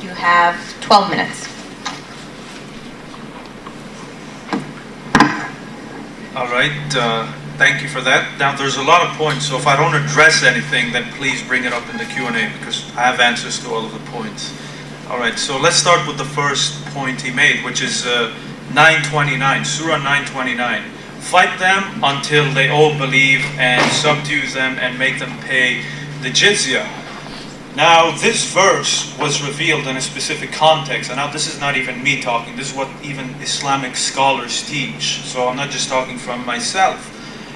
You have 12 minutes. All right, thank you for that. Now, there's a lot of points, so if I don't address anything, then please bring it up in the Q&A, because I have answers to all of the points. All right, so let's start with the first point he made, which is 929, Surah 929. Fight them until they all believe, and subdue them and make them pay the jizya. Now, this verse was revealed in a specific context, and now this is not even me talking, this is what even Islamic scholars teach, so I'm not just talking from myself.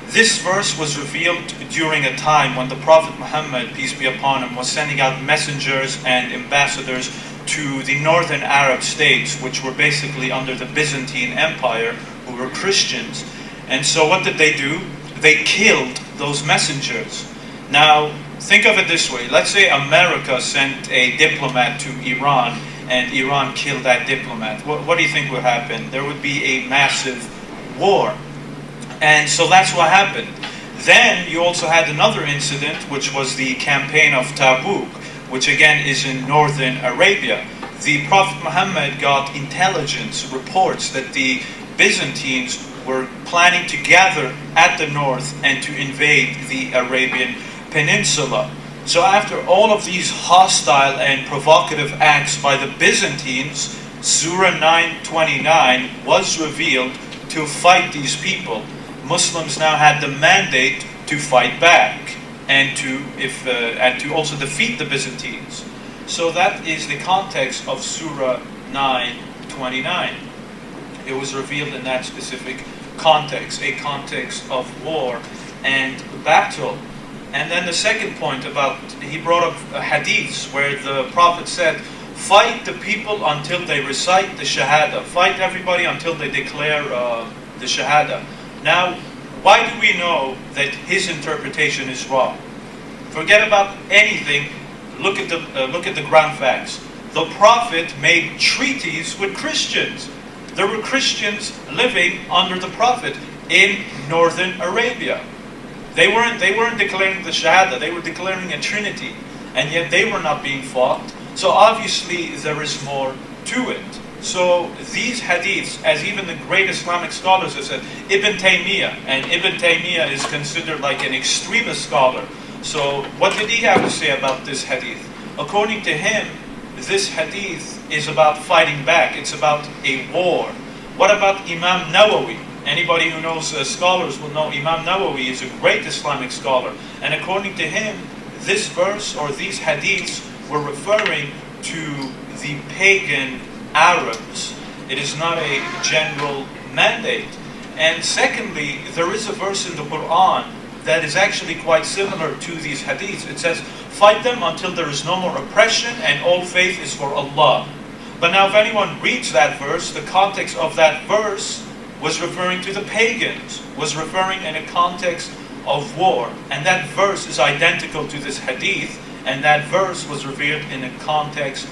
This verse was revealed during a time when the Prophet Muhammad, peace be upon him, was sending out messengers and ambassadors to the northern Arab states, which were basically under the Byzantine Empire, who were Christians. And so what did they do? They killed those messengers. Now, think of it this way. Let's say America sent a diplomat to Iran, and Iran killed that diplomat. What do you think would happen? There would be a massive war. And so that's what happened. Then you also had another incident, which was the campaign of Tabuk, which again is in northern Arabia. The Prophet Muhammad got intelligence reports that the Byzantines were planning to gather at the north and to invade the Arabian Peninsula. So after all of these hostile and provocative acts by the Byzantines, Surah 929 was revealed to fight these people. Muslims now had the mandate to fight back and to also defeat the Byzantines. So that is the context of Surah 929. It was revealed in that specific context, a context of war and battle. And then the second point about, he brought up hadiths where the Prophet said, fight the people until they recite the Shahada. Fight everybody until they declare the Shahada. Now, why do we know that his interpretation is wrong? Forget about anything. Look at the ground facts. The Prophet made treaties with Christians. There were Christians living under the Prophet in northern Arabia. They weren't declaring the Shahada, they were declaring a Trinity, and yet they were not being fought. So obviously there is more to it. So these hadiths, as even the great Islamic scholars have said, Ibn Taymiyyah, and Ibn Taymiyyah is considered like an extremist scholar. So what did he have to say about this hadith? According to him, this hadith is about fighting back. It's about a war. What about Imam Nawawi? Anybody who knows scholars will know Imam Nawawi is a great Islamic scholar. And according to him, this verse or these hadiths were referring to the pagan Arabs. It is not a general mandate. And secondly, there is a verse in the Quran that is actually quite similar to these hadiths. It says, fight them until there is no more oppression and all faith is for Allah. But now if anyone reads that verse, the context of that verse was referring to the pagans, was referring in a context of war. And that verse is identical to this hadith, and that verse was revealed in a context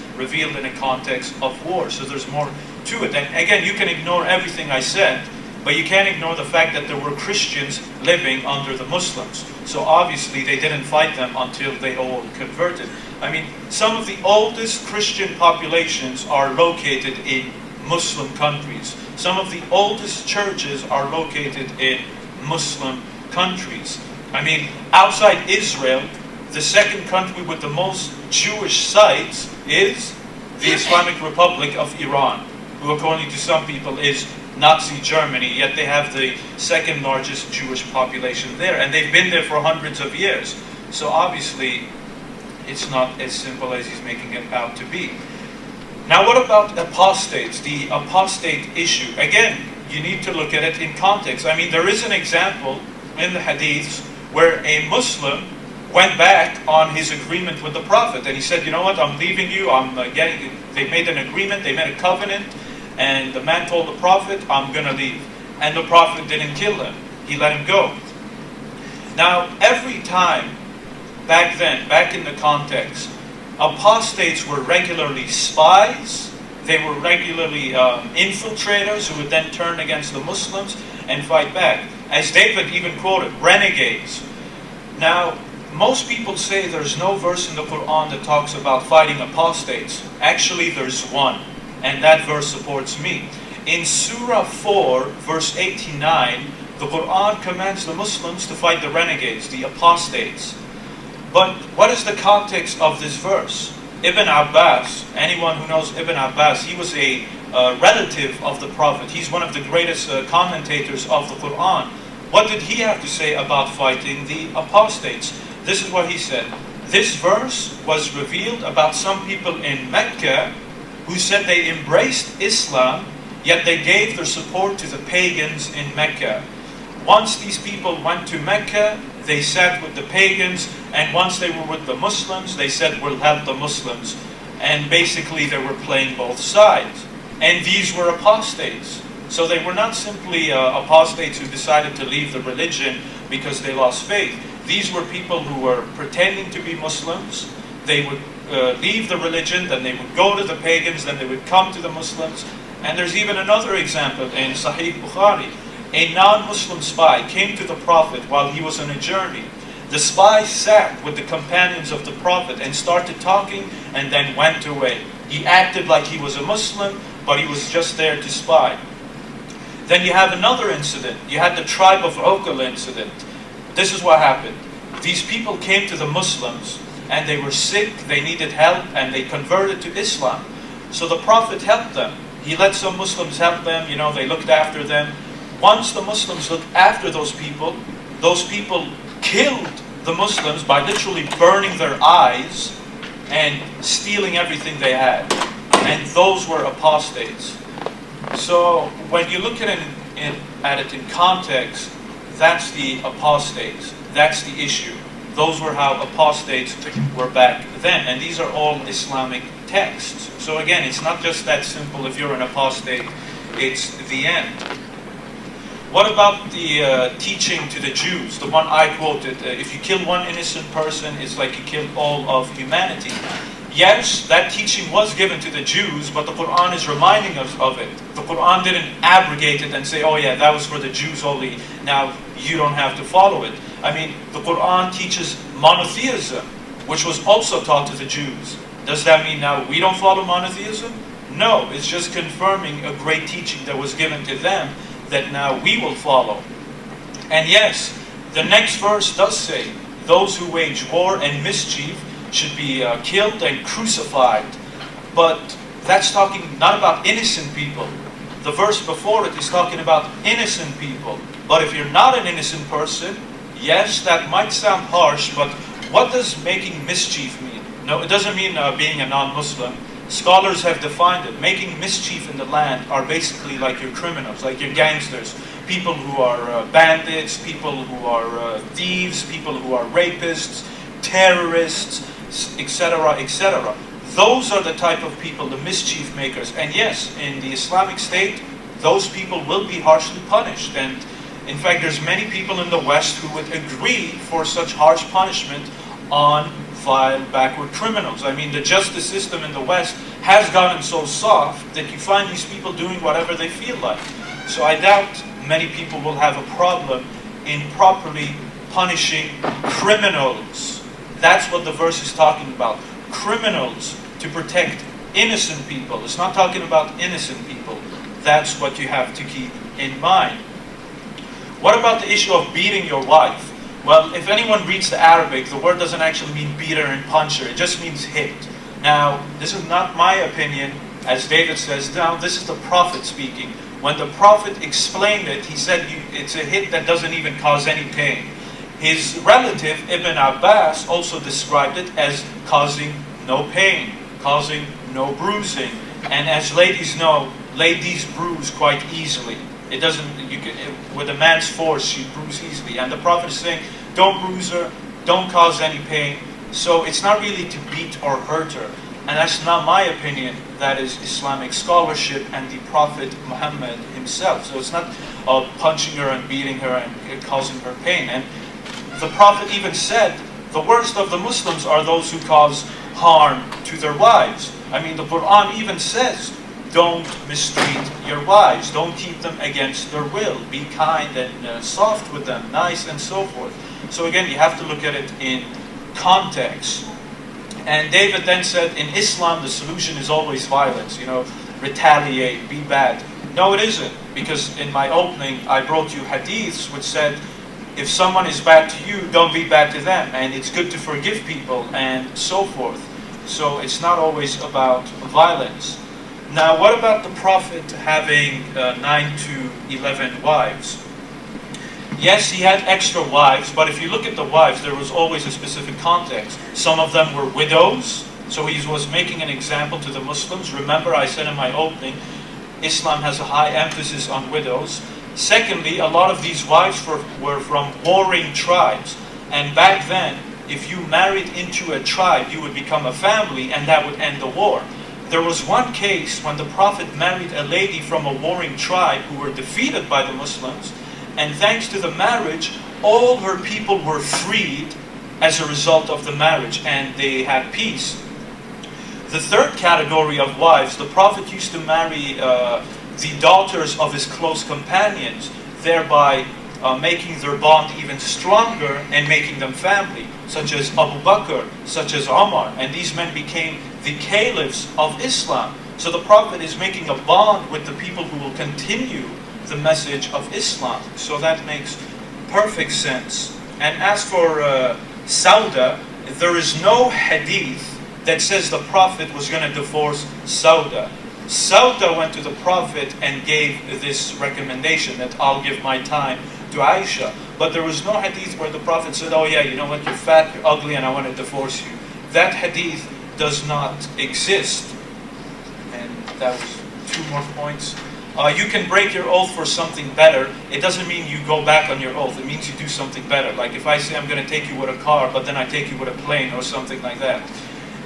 of war. So there's more to it. And again, you can ignore everything I said, but you can't ignore the fact that there were Christians living under the Muslims. So obviously they didn't fight them until they all converted. I mean, some of the oldest Christian populations are located in Muslim countries. Some of the oldest churches are located in Muslim countries. I mean, outside Israel, the second country with the most Jewish sites is the Islamic Republic of Iran, who according to some people is Nazi Germany, yet they have the second largest Jewish population there, and they've been there for hundreds of years. So obviously, it's not as simple as he's making it out to be. Now what about apostates, the apostate issue? Again, you need to look at it in context. I mean, there is an example in the hadiths where a Muslim went back on his agreement with the Prophet, and he said, you know what, I'm leaving you, they made an agreement, they made a covenant, and the man told the Prophet, I'm going to leave. And the Prophet didn't kill him, he let him go. Now, every time, back then, back in the context, apostates were regularly spies, they were regularly infiltrators who would then turn against the Muslims and fight back. As David even quoted, renegades. Now, most people say there's no verse in the Quran that talks about fighting apostates. Actually, there's one, and that verse supports me. In Surah 4, verse 89, the Quran commands the Muslims to fight the renegades, the apostates. But what is the context of this verse? Ibn Abbas, anyone who knows Ibn Abbas, he was a relative of the Prophet. He's one of the greatest commentators of the Quran. What did he have to say about fighting the apostates? This is what he said. This verse was revealed about some people in Mecca who said they embraced Islam, yet they gave their support to the pagans in Mecca. Once these people went to Mecca, they sat with the pagans, and once they were with the Muslims, they said, we'll help the Muslims. And basically they were playing both sides. And these were apostates. So they were not simply apostates who decided to leave the religion because they lost faith. These were people who were pretending to be Muslims. They would leave the religion, then they would go to the pagans, then they would come to the Muslims. And there's even another example in Sahih Bukhari. A non-Muslim spy came to the Prophet while he was on a journey. The spy sat with the companions of the Prophet and started talking and then went away. He acted like he was a Muslim, but he was just there to spy. Then you have another incident. You had the tribe of Uqal incident. This is what happened. These people came to the Muslims and they were sick, they needed help, and they converted to Islam. So the Prophet helped them. He let some Muslims help them, they looked after them. Once the Muslims looked after those people killed the Muslims by literally burning their eyes and stealing everything they had. And those were apostates. So when you look at it in context, that's the apostates. That's the issue. Those were how apostates were back then. And these are all Islamic texts. So again, it's not just that simple. If you're an apostate, it's the end. What about the teaching to the Jews? The one I quoted, if you kill one innocent person, it's like you killed all of humanity. Yes, that teaching was given to the Jews, but the Quran is reminding us of it. The Quran didn't abrogate it and say, oh yeah, that was for the Jews only, now you don't have to follow it. I mean, the Quran teaches monotheism, which was also taught to the Jews. Does that mean now we don't follow monotheism? No, it's just confirming a great teaching that was given to them that now we will follow. And yes, the next verse does say, those who wage war and mischief should be killed and crucified. But that's talking not about innocent people. The verse before it is talking about innocent people. But if you're not an innocent person, yes, that might sound harsh, but what does making mischief mean? No, it doesn't mean being a non-Muslim. Scholars have defined it. Making mischief in the land are basically like your criminals, like your gangsters, people who are bandits, people who are thieves, people who are rapists, terrorists, etc., etc. Those are the type of people, the mischief makers. And yes, in the Islamic State, those people will be harshly punished. And in fact, there's many people in the West who would agree for such harsh punishment on vile, backward criminals. I mean, the justice system in the West has gotten so soft that you find these people doing whatever they feel like. So I doubt many people will have a problem in properly punishing criminals. That's what the verse is talking about. Criminals, to protect innocent people. It's not talking about innocent people. That's what you have to keep in mind. What about the issue of beating your wife? Well, if anyone reads the Arabic, the word doesn't actually mean beater and puncher. It just means hit. Now, this is not my opinion. As David says, now this is the Prophet speaking. When the Prophet explained it, he said it's a hit that doesn't even cause any pain. His relative, Ibn Abbas, also described it as causing no pain, causing no bruising. And as ladies know, ladies bruise quite easily. It doesn't, with a man's force, she bruise easily. And the Prophet is saying, don't bruise her, don't cause any pain. So it's not really to beat or hurt her. And that's not my opinion. That is Islamic scholarship and the Prophet Muhammad himself. So it's not punching her and beating her and causing her pain. And the Prophet even said, the worst of the Muslims are those who cause harm to their wives. I mean, the Quran even says, don't mistreat your wives. Don't keep them against their will. Be kind and soft with them, nice and so forth. So again, you have to look at it in context. And David then said, in Islam, the solution is always violence. You know, retaliate, be bad. No, it isn't. Because in my opening, I brought you hadiths which said, if someone is bad to you, don't be bad to them. And it's good to forgive people and so forth. So it's not always about violence. Now, what about the Prophet having 9 to 11 wives? Yes, he had extra wives, but if you look at the wives, there was always a specific context. Some of them were widows, so he was making an example to the Muslims. Remember, I said in my opening, Islam has a high emphasis on widows. Secondly, a lot of these wives were from warring tribes. And back then, if you married into a tribe, you would become a family, and that would end the war. There was one case when the Prophet married a lady from a warring tribe who were defeated by the Muslims, and thanks to the marriage, all her people were freed as a result of the marriage, and they had peace. The third category of wives, the Prophet used to marry the daughters of his close companions, thereby making their bond even stronger and making them family, such as Abu Bakr, such as Umar, and these men became the caliphs of Islam. So the Prophet is making a bond with the people who will continue the message of Islam. So that makes perfect sense. And as for Sauda, there is no hadith that says the Prophet was going to divorce Sauda. Sauda went to the Prophet and gave this recommendation that I'll give my time to Aisha. But there was no hadith where the Prophet said, oh yeah, you know what, you're fat, you're ugly, and I want to divorce you. That hadith does not exist. And that was 2 more points. You can break your oath for something better. It doesn't mean you go back on your oath. It means you do something better. Like if I say I'm going to take you with a car, but then I take you with a plane or something like that.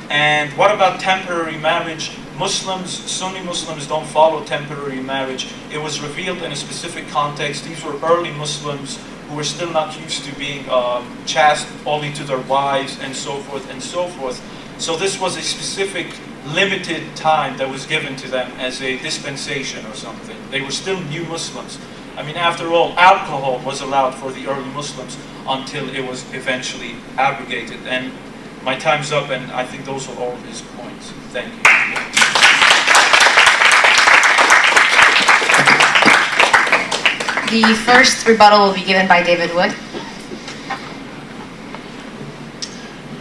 And what about temporary marriage? Muslims, Sunni Muslims don't follow temporary marriage. It was revealed in a specific context. These were early Muslims who were still not used to being chaste only to their wives and so forth and so forth. So this was a specific limited time that was given to them as a dispensation or something. They were still new Muslims. I mean, after all, alcohol was allowed for the early Muslims until it was eventually abrogated. And my time's up, and I think those are all his points. Thank you. The first rebuttal will be given by David Wood.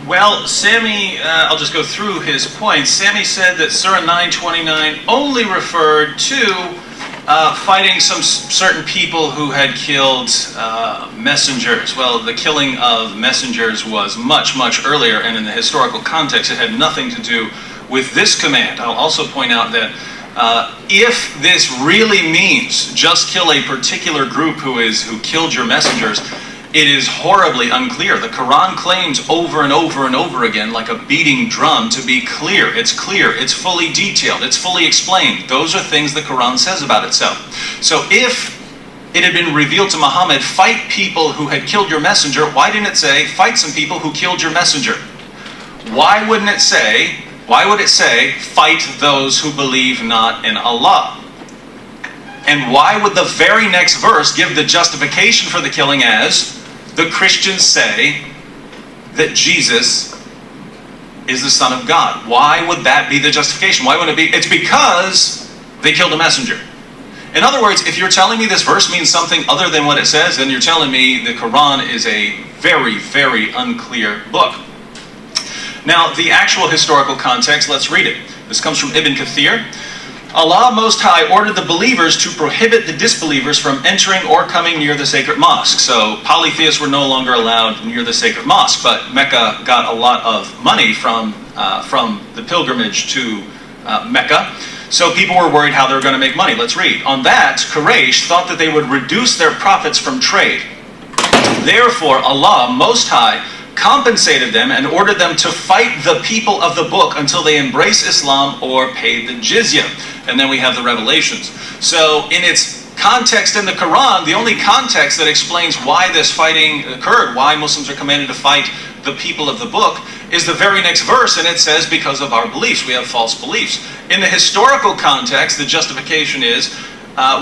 Well, Sami, I'll just go through his points. Sami said that Surah 929 only referred to fighting some certain people who had killed messengers. Well, the killing of messengers was much, much earlier, and in the historical context, it had nothing to do with this command. I'll also point out that if this really means just kill a particular group who killed your messengers, it is horribly unclear. The Quran claims over and over and over again, like a beating drum, to be clear. It's clear, it's fully detailed, it's fully explained. Those are things the Quran says about itself. So if it had been revealed to Muhammad, fight people who had killed your messenger, why didn't it say, fight some people who killed your messenger? Why would it say, fight those who believe not in Allah? And why would the very next verse give the justification for the killing as, the Christians say that Jesus is the Son of God? Why would that be the justification? Why wouldn't it be? It's because they killed a messenger. In other words, if you're telling me this verse means something other than what it says, then you're telling me the Quran is a very, very unclear book. Now, the actual historical context, let's read it. This comes from Ibn Kathir. Allah Most High ordered the believers to prohibit the disbelievers from entering or coming near the sacred mosque. So polytheists were no longer allowed near the sacred mosque, but Mecca got a lot of money from the pilgrimage to Mecca. So people were worried how they were going to make money. Let's read. On that, Quraysh thought that they would reduce their profits from trade. Therefore, Allah Most High compensated them and ordered them to fight the people of the book until they embrace Islam or pay the jizya. And then we have the revelations. So in its context in the Quran, the only context that explains why this fighting occurred, why Muslims are commanded to fight the people of the book, is the very next verse, and it says, because of our beliefs, we have false beliefs. In the historical context, the justification is,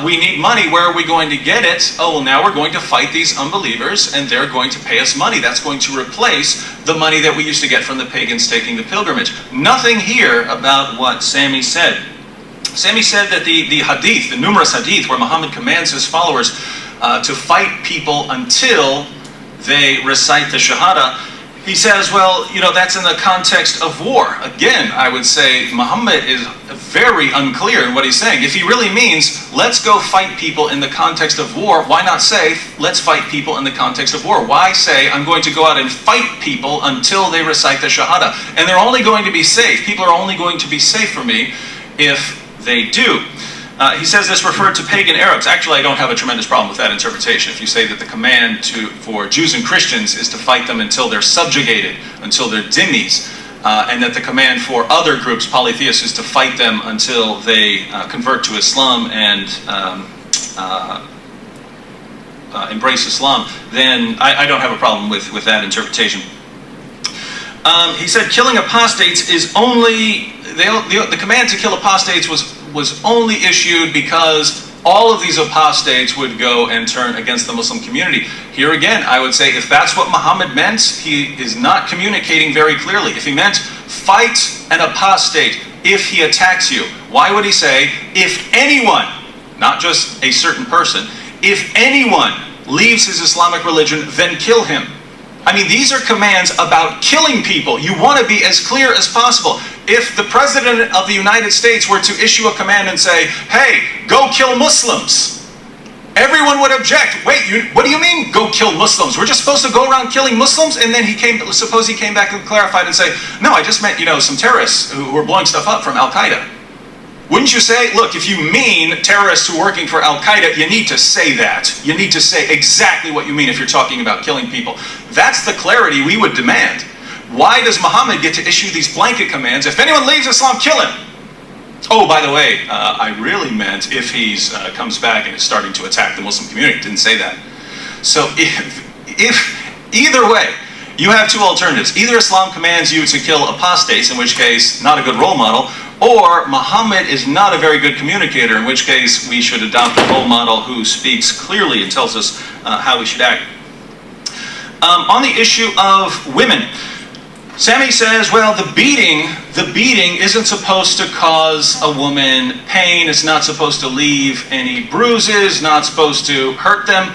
we need money. Where are we going to get it? Oh, well, now we're going to fight these unbelievers, and they're going to pay us money. That's going to replace the money that we used to get from the pagans taking the pilgrimage. Nothing here about what Sami said. Sami said that the hadith, the numerous hadith, where Muhammad commands his followers to fight people until they recite the Shahada, he says, well, you know, that's in the context of war. Again, I would say Muhammad is very unclear in what he's saying. If he really means, let's go fight people in the context of war, why not say, let's fight people in the context of war? Why say, I'm going to go out and fight people until they recite the Shahada? And they're only going to be safe. People are only going to be safe for me if they do. He says this referred to pagan Arabs. Actually, I don't have a tremendous problem with that interpretation. If you say that the command for Jews and Christians is to fight them until they're subjugated, until they're dhimmis, and that the command for other groups, polytheists, is to fight them until they convert to Islam and embrace Islam, then I don't have a problem with that interpretation. He said killing apostates is only, the command to kill apostates was only issued because all of these apostates would go and turn against the Muslim community. Here again, I would say if that's what Muhammad meant, he is not communicating very clearly. If he meant fight an apostate if he attacks you, why would he say, if anyone, not just a certain person, if anyone leaves his Islamic religion, then kill him? I mean, these are commands about killing people. You want to be as clear as possible. If the President of the United States were to issue a command and say, hey, go kill Muslims, everyone would object. Wait, what do you mean, go kill Muslims? We're just supposed to go around killing Muslims? And then suppose he came back and clarified and say, no, I just meant, some terrorists who were blowing stuff up from Al-Qaeda. Wouldn't you say, look, if you mean terrorists who are working for Al-Qaeda, you need to say that. You need to say exactly what you mean if you're talking about killing people. That's the clarity we would demand. Why does Muhammad get to issue these blanket commands? If anyone leaves Islam, kill him. Oh, by the way, I really meant if he comes back and is starting to attack the Muslim community. Didn't say that. So if either way, you have two alternatives. Either Islam commands you to kill apostates, in which case, not a good role model, or Muhammad is not a very good communicator, in which case we should adopt a role model who speaks clearly and tells us how we should act. On the issue of women, Sami says, well, the beating isn't supposed to cause a woman pain. It's not supposed to leave any bruises, not supposed to hurt them.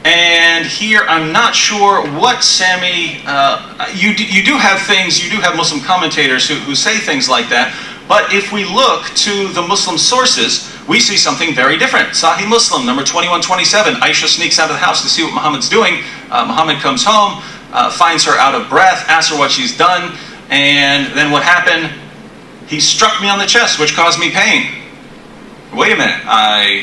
And here, I'm not sure what Sami, you do have Muslim commentators who say things like that, but if we look to the Muslim sources, we see something very different. Sahih Muslim, number 2127, Aisha sneaks out of the house to see what Muhammad's doing. Muhammad comes home, finds her out of breath, asks her what she's done, and then what happened? He struck me on the chest, which caused me pain. Wait a minute,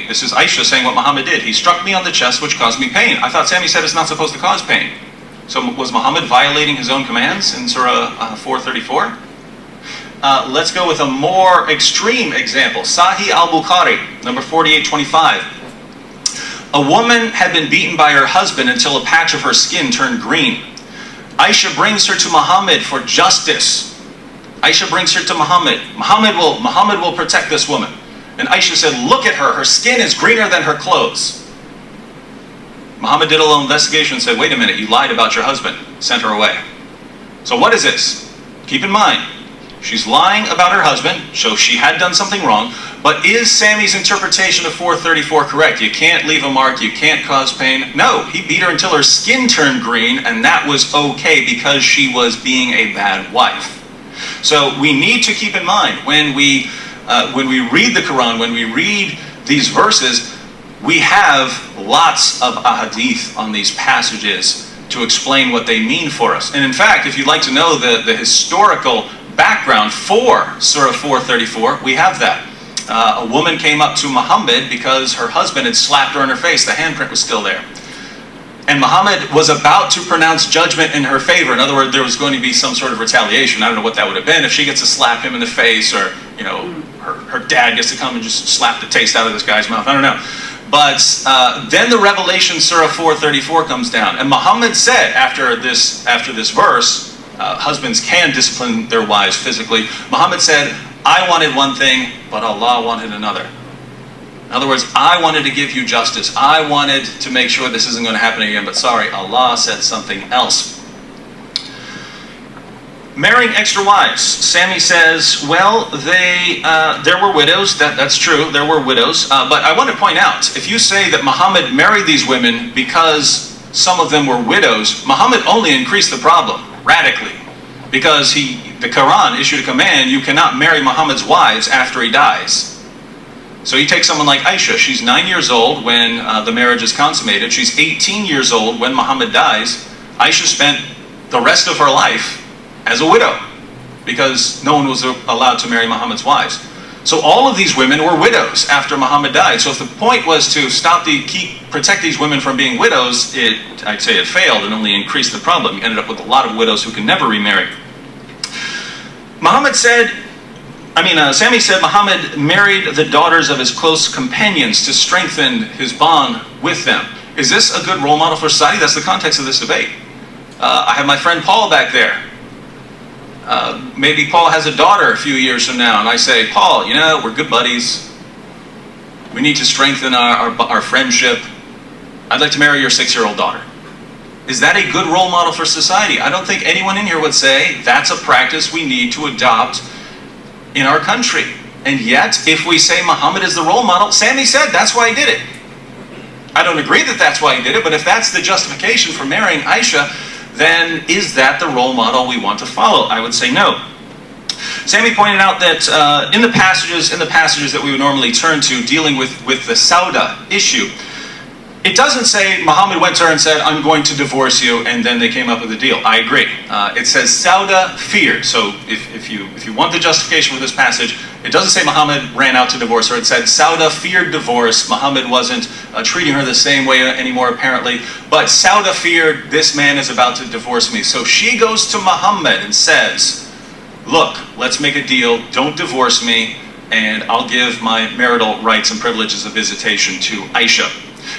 this is Aisha saying what Muhammad did. He struck me on the chest, which caused me pain. I thought Sami said it's not supposed to cause pain. So was Muhammad violating his own commands in Surah 434? Let's go with a more extreme example. Sahih al-Bukhari, number 4825. A woman had been beaten by her husband until a patch of her skin turned green. Aisha brings her to Muhammad for justice. Aisha brings her to Muhammad. Muhammad will protect this woman. And Aisha said, look at her. Her skin is greener than her clothes. Muhammad did a little investigation and said, wait a minute, you lied about your husband. Sent her away. So what is this? Keep in mind, she's lying about her husband, so she had done something wrong. But is Sami's interpretation of 434 correct? You can't leave a mark, you can't cause pain. No, he beat her until her skin turned green, and that was okay because she was being a bad wife. So we need to keep in mind when we read the Quran, when we read these verses, we have lots of ahadith on these passages to explain what they mean for us. And in fact, if you'd like to know the historical background for Surah 434, we have that. A woman came up to Muhammad because her husband had slapped her in her face. The handprint was still there. And Muhammad was about to pronounce judgment in her favor. In other words, there was going to be some sort of retaliation. I don't know what that would have been. If she gets to slap him in the face, or her dad gets to come and just slap the taste out of this guy's mouth. I don't know. But then the revelation, Surah 434, comes down. And Muhammad said, after this verse, husbands can discipline their wives physically. Muhammad said, I wanted one thing, but Allah wanted another. In other words, I wanted to give you justice. I wanted to make sure this isn't going to happen again, but sorry, Allah said something else. Marrying extra wives. Sami says, well, there were widows. That's true, there were widows. But I want to point out, if you say that Muhammad married these women because some of them were widows, Muhammad only increased the problem radically. Because the Quran issued a command, you cannot marry Muhammad's wives after he dies. So you take someone like Aisha, she's 9 years old when the marriage is consummated. She's 18 years old when Muhammad dies. Aisha spent the rest of her life as a widow because no one was allowed to marry Muhammad's wives. So all of these women were widows after Muhammad died. So if the point was to protect these women from being widows, I'd say it failed and only increased the problem. You ended up with a lot of widows who can never remarry. Sami said Muhammad married the daughters of his close companions to strengthen his bond with them. Is this a good role model for society? That's the context of this debate. I have my friend Paul back there. Maybe Paul has a daughter a few years from now, and I say, Paul, we're good buddies. We need to strengthen our friendship. I'd like to marry your 6-year-old daughter. Is that a good role model for society? I don't think anyone in here would say that's a practice we need to adopt in our country. And yet, if we say Muhammad is the role model, Sami said that's why he did it. I don't agree that that's why he did it, but if that's the justification for marrying Aisha, then is that the role model we want to follow? I would say no. Sami pointed out that in the passages that we would normally turn to dealing with the Sauda issue, it doesn't say Muhammad went to her and said, I'm going to divorce you, and then they came up with a deal. I agree. It says Sauda feared. So if you want the justification for this passage, it doesn't say Muhammad ran out to divorce her. It said Sauda feared divorce. Muhammad wasn't treating her the same way anymore, apparently. But Sauda feared, this man is about to divorce me. So she goes to Muhammad and says, look, let's make a deal. Don't divorce me, and I'll give my marital rights and privileges of visitation to Aisha.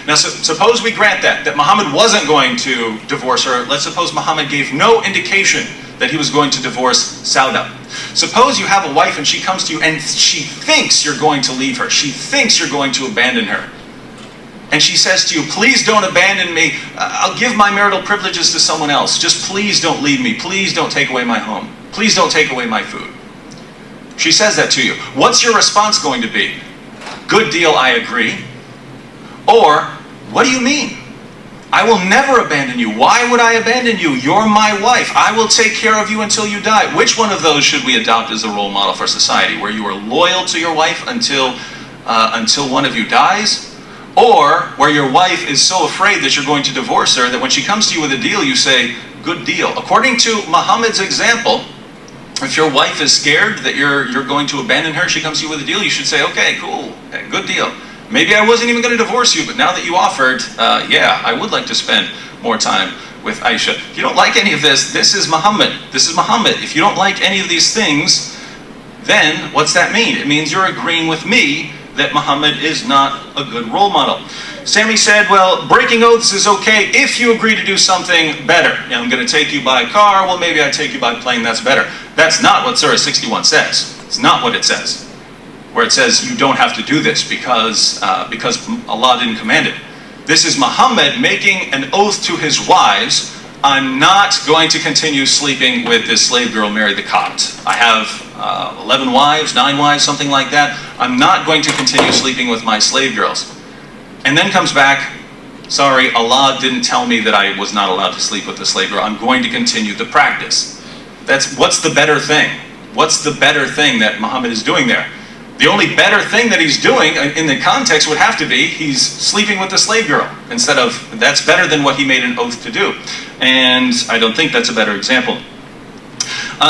Now, suppose we grant that Muhammad wasn't going to divorce her. Let's suppose Muhammad gave no indication that he was going to divorce Sauda. Suppose you have a wife and she comes to you and she thinks you're going to leave her. She thinks you're going to abandon her. and she says to you, please don't abandon me, I'll give my marital privileges to someone else, just please don't leave me, please don't take away my home, please don't take away my food. She says that to you. What's your response going to be? Good deal, I agree. Or, what do you mean? I will never abandon you. Why would I abandon you? You're my wife. I will take care of you until you die. Which one of those should we adopt as a role model for society? Where you are loyal to your wife until one of you dies? Or where your wife is so afraid that you're going to divorce her that when she comes to you with a deal, you say, good deal. According to Muhammad's example, if your wife is scared that you're going to abandon her, she comes to you with a deal, you should say, okay, cool, good deal. Maybe I wasn't even going to divorce you, but now that you offered, yeah, I would like to spend more time with Aisha. If you don't like any of this, this is Muhammad. This is Muhammad. If you don't like any of these things, then what's that mean? It means you're agreeing with me that Muhammad is not a good role model. Sami said, well, breaking oaths is okay if you agree to do something better. I'm going to take you by car, well, maybe I take you by plane, that's better. That's not what Surah 61 says. It's not what it says. Where it says you don't have to do this because Allah didn't command it. This is Muhammad making an oath to his wives, I'm not going to continue sleeping with this slave girl, Mary the Copt. I have 11 wives, 9 wives, something like that. I'm not going to continue sleeping with my slave girls. And then comes back, sorry, Allah didn't tell me that I was not allowed to sleep with the slave girl. I'm going to continue the practice. What's the better thing? What's the better thing that Muhammad is doing there? The only better thing that he's doing in the context would have to be he's sleeping with the slave girl instead of, that's better than what he made an oath to do. And I don't think that's a better example.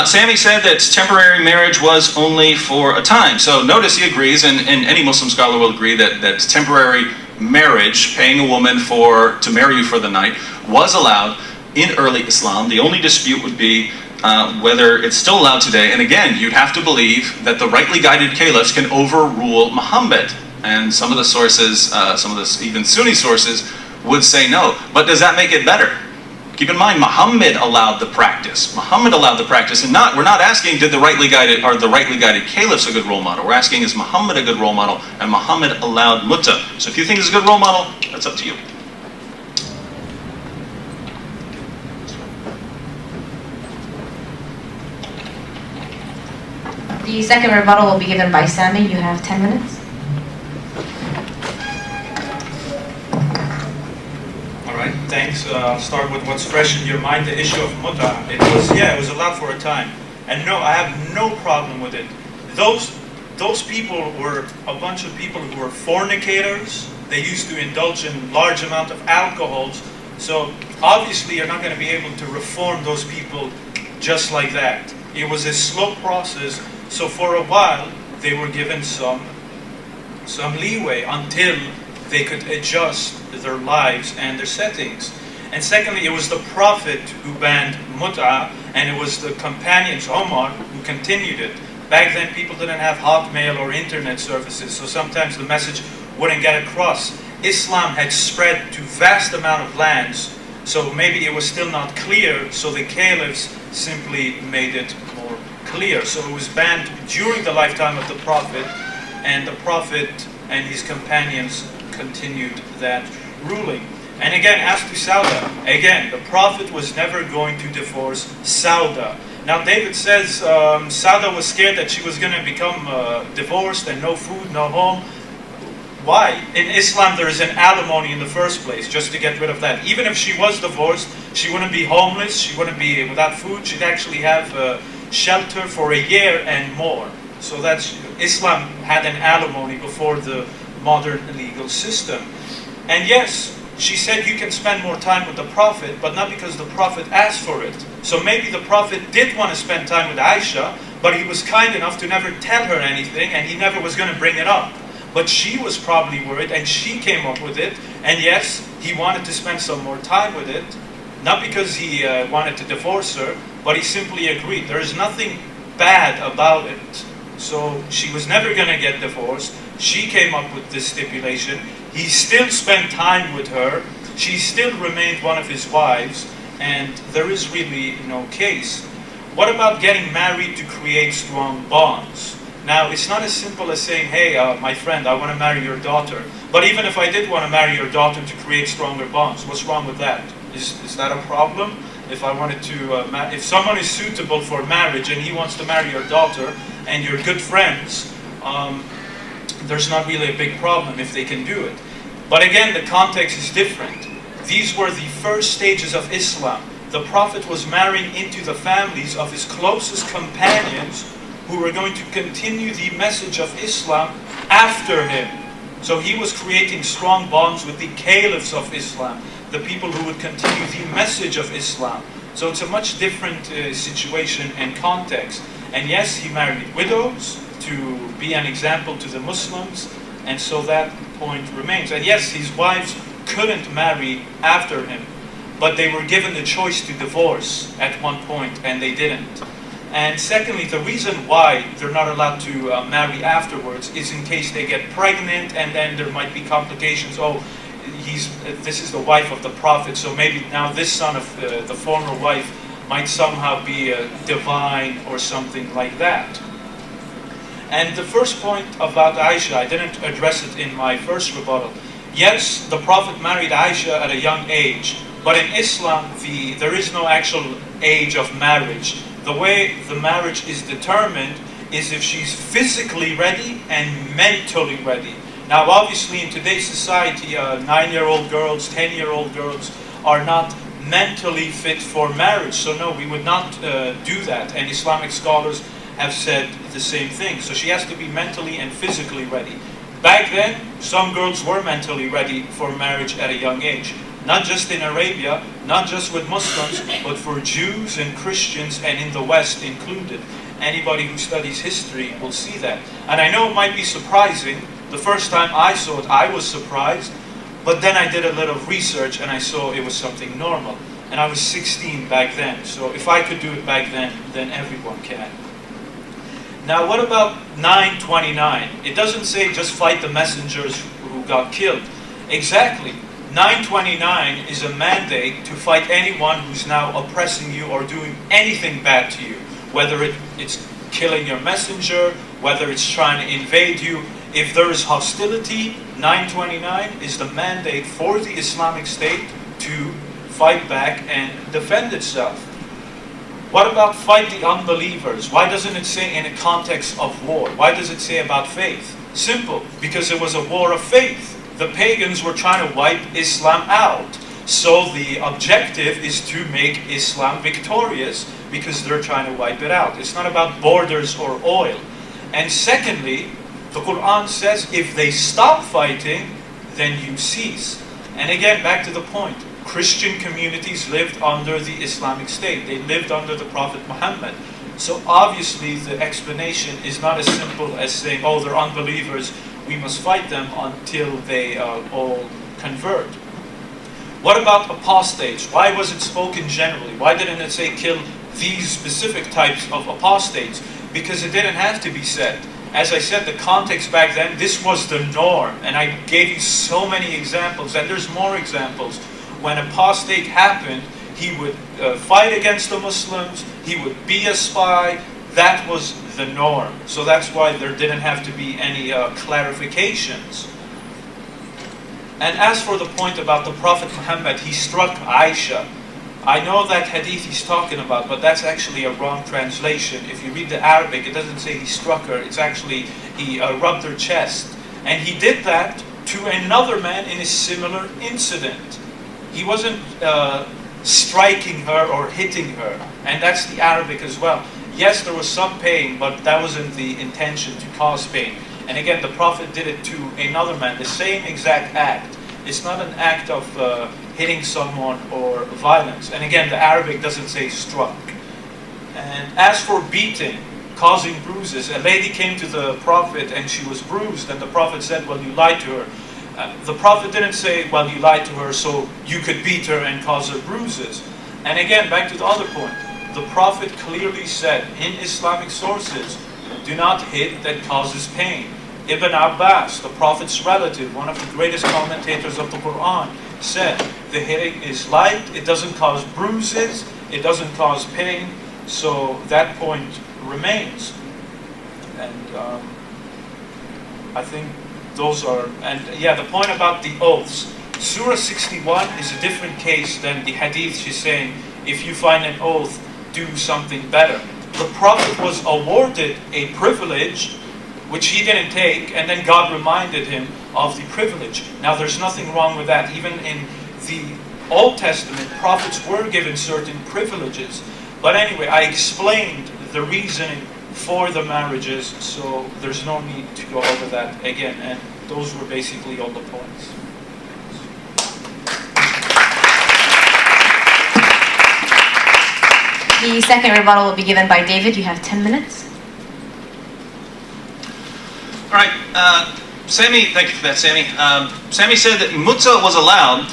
Sami said that temporary marriage was only for a time. So notice he agrees, and any Muslim scholar will agree that temporary marriage, paying a woman to marry you for the night, was allowed in early Islam. The only dispute would be whether it's still allowed today. And again, you'd have to believe that the rightly guided caliphs can overrule Muhammad. And some of the sources, even Sunni sources, would say no. But does that make it better? Keep in mind, Muhammad allowed the practice. Muhammad allowed the practice, and we're not asking, are the rightly guided caliphs a good role model? We're asking, is Muhammad a good role model? And Muhammad allowed mutta. So if you think it's a good role model, that's up to you. The second rebuttal will be given by Sami. You have 10 minutes. All right, thanks. I'll start with what's fresh in your mind, the issue of muta. It was allowed for a time. And no, I have no problem with it. Those people were a bunch of people who were fornicators. They used to indulge in large amount of alcohols. So obviously you're not going to be able to reform those people just like that. It was a slow process. So for a while, they were given some leeway until they could adjust their lives and their settings. And secondly, it was the Prophet who banned mut'ah, and it was the companions, Omar, who continued it. Back then, people didn't have hotmail or internet services, so sometimes the message wouldn't get across. Islam had spread to vast amount of lands, so maybe it was still not clear, so the caliphs simply made it more clear. So it was banned during the lifetime of the Prophet, and the Prophet and his companions continued that ruling. And again, as to Sauda, again, the Prophet was never going to divorce Sauda. Now David says Sauda was scared that she was going to become divorced and no food, no home. Why? In Islam there is an alimony in the first place, just to get rid of that. Even if she was divorced, she wouldn't be homeless, she wouldn't be without food, she'd actually have shelter for a year and more. So that's, Islam had an alimony before the modern legal system. And yes, she said you can spend more time with the Prophet, but not because the Prophet asked for it. So maybe the Prophet did want to spend time with Aisha, but he was kind enough to never tell her anything, and he never was going to bring it up. But she was probably worried, and she came up with it. And yes, he wanted to spend some more time with it, not because he wanted to divorce her, but he simply agreed. There is nothing bad about it. So she was never going to get divorced. She came up with this stipulation. He still spent time with her. She still remained one of his wives, and there is really no case. What about getting married to create strong bonds? Now, it's not as simple as saying, hey, my friend, I want to marry your daughter. But even if I did want to marry your daughter to create stronger bonds, what's wrong with that? Is that a problem? If I wanted to, if someone is suitable for marriage and he wants to marry your daughter and you're good friends, there's not really a big problem if they can do it. But again, the context is different. These were the first stages of Islam. The Prophet was marrying into the families of his closest companions who were going to continue the message of Islam after him. So he was creating strong bonds with the caliphs of Islam, the people who would continue the message of Islam. So it's a much different situation and context. And yes, he married widows to be an example to the Muslims, and so that point remains. And yes, his wives couldn't marry after him, but they were given the choice to divorce at one point, and they didn't. And secondly, the reason why they're not allowed to marry afterwards is in case they get pregnant, and then there might be complications. Oh, this is the wife of the Prophet, so maybe now this son of the former wife might somehow be divine or something like that. And the first point about Aisha, I didn't address it in my first rebuttal. Yes, the Prophet married Aisha at a young age, but in Islam, there is no actual age of marriage. The way the marriage is determined is if she's physically ready and mentally ready. Now, obviously, in today's society, 9-year-old girls, 10-year-old girls are not mentally fit for marriage. So no, we would not do that. And Islamic scholars have said the same thing. So she has to be mentally and physically ready. Back then, some girls were mentally ready for marriage at a young age. Not just in Arabia, not just with Muslims, but for Jews and Christians, and in the West included. Anybody who studies history will see that. And I know it might be surprising. The first time I saw it, I was surprised. But then I did a little research and I saw it was something normal. And I was 16 back then. So if I could do it back then everyone can. Now, what about 929? It doesn't say just fight the messengers who got killed. Exactly. 929 is a mandate to fight anyone who's now oppressing you or doing anything bad to you. Whether it's killing your messenger, whether it's trying to invade you. If there is hostility, 929 is the mandate for the Islamic State to fight back and defend itself. What about fight the unbelievers? Why doesn't it say in a context of war? Why does it say about faith? Simple, because it was a war of faith. The pagans were trying to wipe Islam out. So the objective is to make Islam victorious because they're trying to wipe it out. It's not about borders or oil. And secondly, the Quran says if they stop fighting, then you cease. And again, back to the point. Christian communities lived under the Islamic State. They lived under the Prophet Muhammad. So obviously the explanation is not as simple as saying, oh, they're unbelievers, we must fight them until they all convert. What about apostates? Why was it spoken generally? Why didn't it say kill these specific types of apostates? Because it didn't have to be said. As I said, the context back then, this was the norm. And I gave you so many examples, and there's more examples. When apostate happened, he would fight against the Muslims, he would be a spy. That was the norm. So that's why there didn't have to be any clarifications. And as for the point about the Prophet Muhammad, he struck Aisha. I know that hadith he's talking about, but that's actually a wrong translation. If you read the Arabic, it doesn't say he struck her. It's actually he rubbed her chest. And he did that to another man in a similar incident. He wasn't striking her or hitting her. And that's the Arabic as well. Yes, there was some pain, but that wasn't the intention to cause pain. And again, the Prophet did it to another man, the same exact act. It's not an act of hitting someone or violence. And again, the Arabic doesn't say struck. And as for beating, causing bruises, a lady came to the Prophet and she was bruised, and the Prophet said, well, you lied to her. The Prophet didn't say, well, you lied to her so you could beat her and cause her bruises. And again, back to the other point, the Prophet clearly said in Islamic sources, do not hit that causes pain. Ibn Abbas, the Prophet's relative, one of the greatest commentators of the Quran, said the hitting is light, it doesn't cause bruises, it doesn't cause pain, so that point remains. And I think those are, and yeah, the point about the oaths. Surah 61 is a different case than the hadith. She's saying, if you find an oath, do something better. The Prophet was awarded a privilege which he didn't take, and then God reminded him of the privilege. Now there's nothing wrong with that. Even in the Old Testament, prophets were given certain privileges. But anyway, I explained the reasoning for the marriages, so there's no need to go over that again. And those were basically all the points. The second rebuttal will be given by David. You have 10 minutes. All right, Sami, thank you for that, Sami. Sami said that mutza was allowed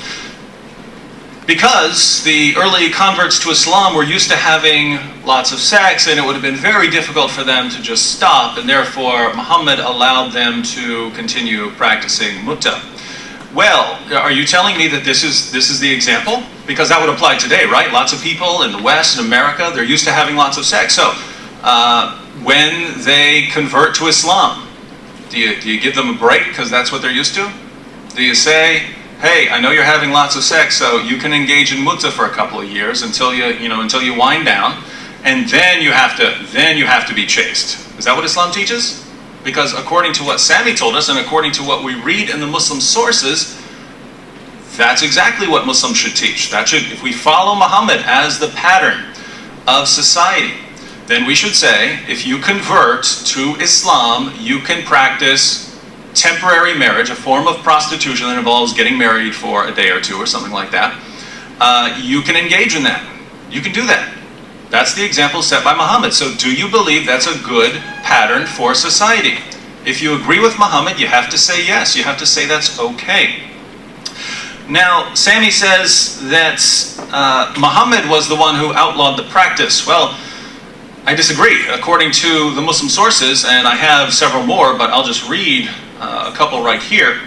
because the early converts to Islam were used to having lots of sex, and it would have been very difficult for them to just stop, and therefore Muhammad allowed them to continue practicing mutza. Well, are you telling me that this is the example? Because that would apply today, right? Lots of people in the West, in America, they're used to having lots of sex. So, when they convert to Islam, do you give them a break because that's what they're used to? Do you say, hey, I know you're having lots of sex, so you can engage in mutza for a couple of years until you wind down, and then you have to be chaste? Is that what Islam teaches? Because according to what Sami told us, and according to what we read in the Muslim sources, that's exactly what Muslims should teach. If we follow Muhammad as the pattern of society, then we should say, if you convert to Islam, you can practice temporary marriage, a form of prostitution that involves getting married for a day or two or something like that. You can engage in that. You can do that. That's the example set by Muhammad. So do you believe that's a good pattern for society? If you agree with Muhammad, you have to say yes. You have to say that's okay. Now, Sami says that Muhammad was the one who outlawed the practice. Well, I disagree. According to the Muslim sources, and I have several more, but I'll just read a couple right here.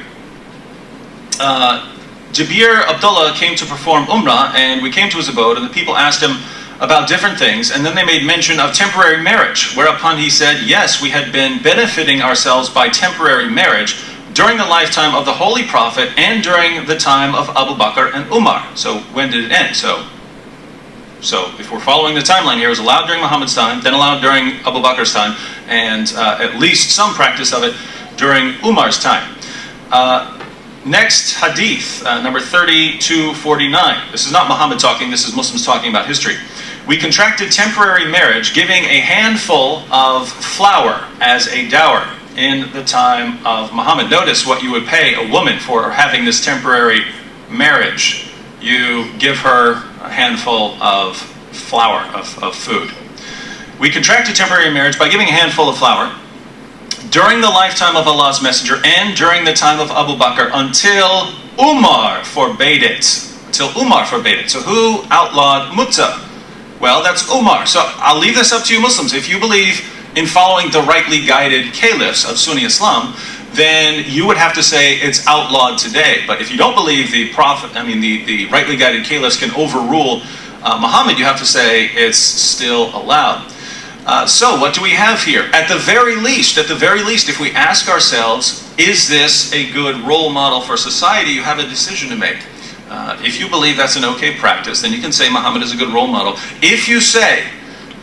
Jabir Abdullah came to perform Umrah, and we came to his abode, and the people asked him about different things, and then they made mention of temporary marriage, whereupon he said, yes, we had been benefiting ourselves by temporary marriage during the lifetime of the Holy Prophet and during the time of Abu Bakr and Umar. So when did it end? So if we're following the timeline here, it was allowed during Muhammad's time, then allowed during Abu Bakr's time, and at least some practice of it during Umar's time. Next hadith, number 3249. This is not Muhammad talking, this is Muslims talking about history. We contracted temporary marriage, giving a handful of flour as a dower in the time of Muhammad. Notice what you would pay a woman for having this temporary marriage. You give her a handful of flour, of food. We contracted temporary marriage by giving a handful of flour during the lifetime of Allah's Messenger and during the time of Abu Bakr until Umar forbade it. So who outlawed mutza? Well, that's Umar. So I'll leave this up to you Muslims. If you believe in following the rightly guided caliphs of Sunni Islam, then you would have to say it's outlawed today. But if you don't believe the rightly guided caliphs can overrule Muhammad, you have to say it's still allowed. So what do we have here? At the very least, if we ask ourselves, is this a good role model for society, you have a decision to make. If you believe that's an okay practice, then you can say Muhammad is a good role model. If you say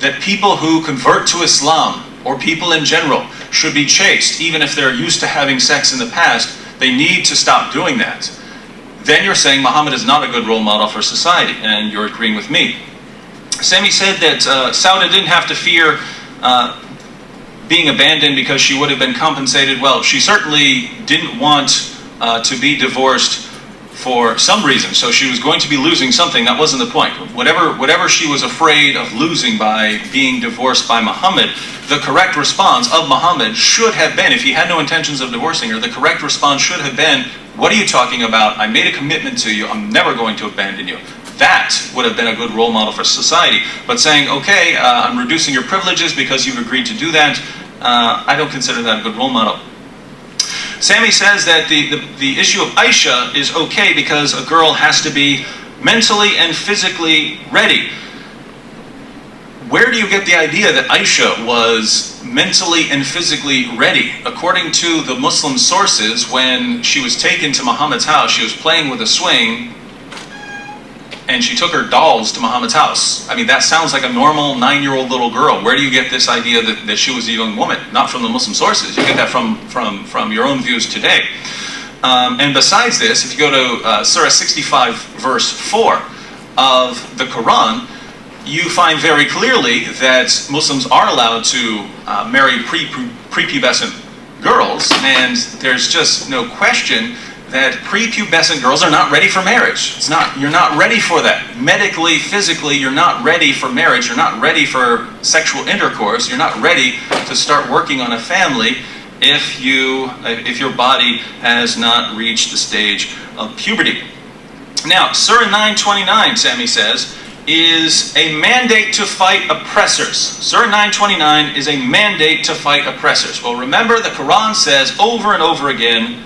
that people who convert to Islam, or people in general, should be chaste, even if they're used to having sex in the past, they need to stop doing that, then you're saying Muhammad is not a good role model for society, and you're agreeing with me. Sami said that Sauda didn't have to fear being abandoned because she would have been compensated. Well, she certainly didn't want to be divorced for some reason, so she was going to be losing something. That wasn't the point. Whatever she was afraid of losing by being divorced by Muhammad, the correct response of Muhammad should have been, if he had no intentions of divorcing her, the correct response should have been, what are you talking about? I made a commitment to you. I'm never going to abandon you. That would have been a good role model for society. But saying, okay, I'm reducing your privileges because you've agreed to do that, I don't consider that a good role model. Sami says that the issue of Aisha is okay because a girl has to be mentally and physically ready. where do you get the idea that Aisha was mentally and physically ready? According to the Muslim sources, when she was taken to Muhammad's house, she was playing with a swing, and she took her dolls to Muhammad's house. I mean, that sounds like a normal 9-year-old little girl. Where do you get this idea that she was a young woman? Not from the Muslim sources. You get that from your own views today. And besides this, if you go to Surah 65, verse 4 of the Quran, you find very clearly that Muslims are allowed to marry prepubescent girls, and there's just no question that prepubescent girls are not ready for marriage. You're not ready for that. Medically, physically, you're not ready for marriage. You're not ready for sexual intercourse. You're not ready to start working on a family if your body has not reached the stage of puberty. Now, Surah 9:29, Sami says, is a mandate to fight oppressors. Surah 9:29 is a mandate to fight oppressors. Well, remember, the Quran says over and over again,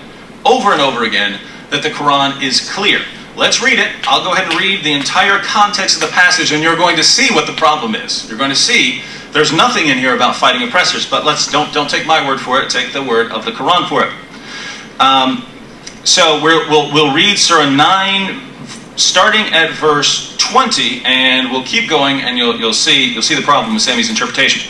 that the Quran is clear. Let's read it. I'll go ahead and read the entire context of the passage, and you're going to see what the problem is. You're going to see there's nothing in here about fighting oppressors, but don't take my word for it. Take the word of the Quran for it. So we'll read Surah 9, starting at verse 20, and we'll keep going, and you'll see the problem with Sami's interpretation.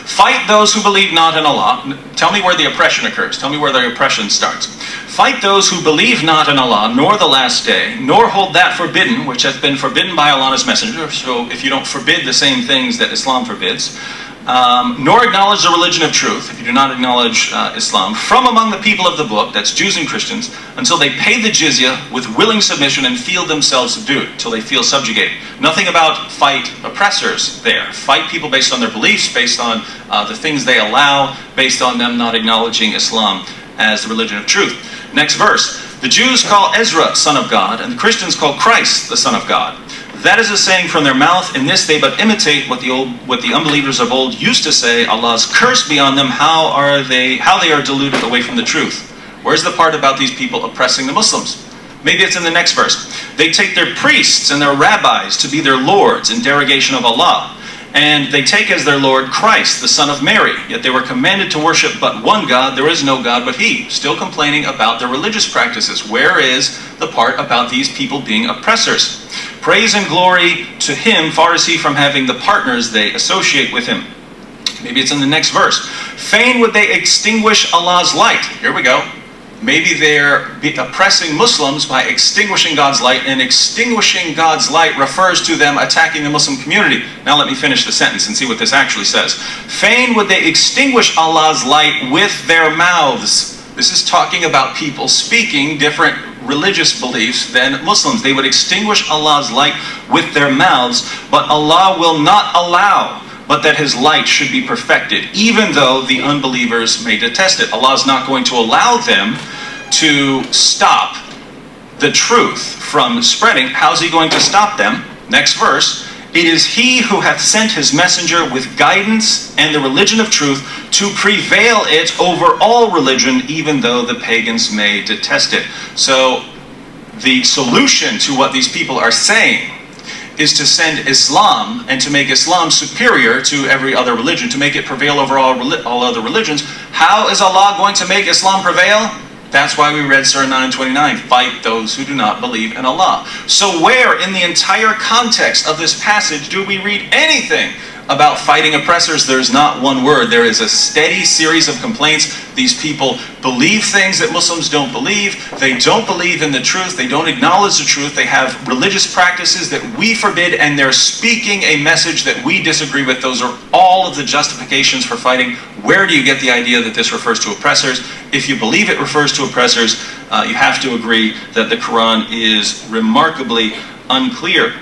Fight those who believe not in Allah. Tell me where the oppression occurs. Tell me where the oppression starts. Fight those who believe not in Allah, nor the last day, nor hold that forbidden, which has been forbidden by Allah and His Messenger. So if you don't forbid the same things that Islam forbids, nor acknowledge the religion of truth, if you do not acknowledge Islam, from among the people of the book, that's Jews and Christians, until they pay the jizya with willing submission and feel themselves subdued, until they feel subjugated. Nothing about fight oppressors there. Fight people based on their beliefs, based on the things they allow, based on them not acknowledging Islam as the religion of truth. Next verse. The Jews call Ezra son of God, and the Christians call Christ the Son of God. That is a saying from their mouth. In this they but imitate what the unbelievers of old used to say. Allah's curse be on them. How they are deluded away from the truth. Where's the part about these people oppressing the Muslims? Maybe it's in the next verse. They take their priests and their rabbis to be their lords in derogation of Allah. And they take as their Lord Christ, the Son of Mary. Yet they were commanded to worship but one God. There is no God but He. Still complaining about their religious practices. Where is the part about these people being oppressors? Praise and glory to Him, far is He from having the partners they associate with Him. Maybe it's in the next verse. Fain would they extinguish Allah's light. Here we go. Maybe they're oppressing Muslims by extinguishing God's light, and extinguishing God's light refers to them attacking the Muslim community. Now let me finish the sentence and see what this actually says. Fain would they extinguish Allah's light with their mouths. This is talking about people speaking different religious beliefs than Muslims. They would extinguish Allah's light with their mouths, but Allah will not allow but that His light should be perfected, even though the unbelievers may detest it. Allah is not going to allow them to stop the truth from spreading. How's He going to stop them? Next verse. It is He who hath sent His messenger with guidance and the religion of truth to prevail it over all religion, even though the pagans may detest it. So the solution to what these people are saying is to send Islam and to make Islam superior to every other religion, to make it prevail over all other religions. How is Allah going to make Islam prevail? That's why we read Surah 9:29, fight those who do not believe in Allah. So where in the entire context of this passage do we read anything about fighting oppressors? There's not one word. There is a steady series of complaints. These people believe things that Muslims don't believe. They don't believe in the truth. They don't acknowledge the truth. They have religious practices that we forbid, and they're speaking a message that we disagree with. Those are all of the justifications for fighting. Where do you get the idea that this refers to oppressors? If you believe it refers to oppressors, you have to agree that the Quran is remarkably unclear.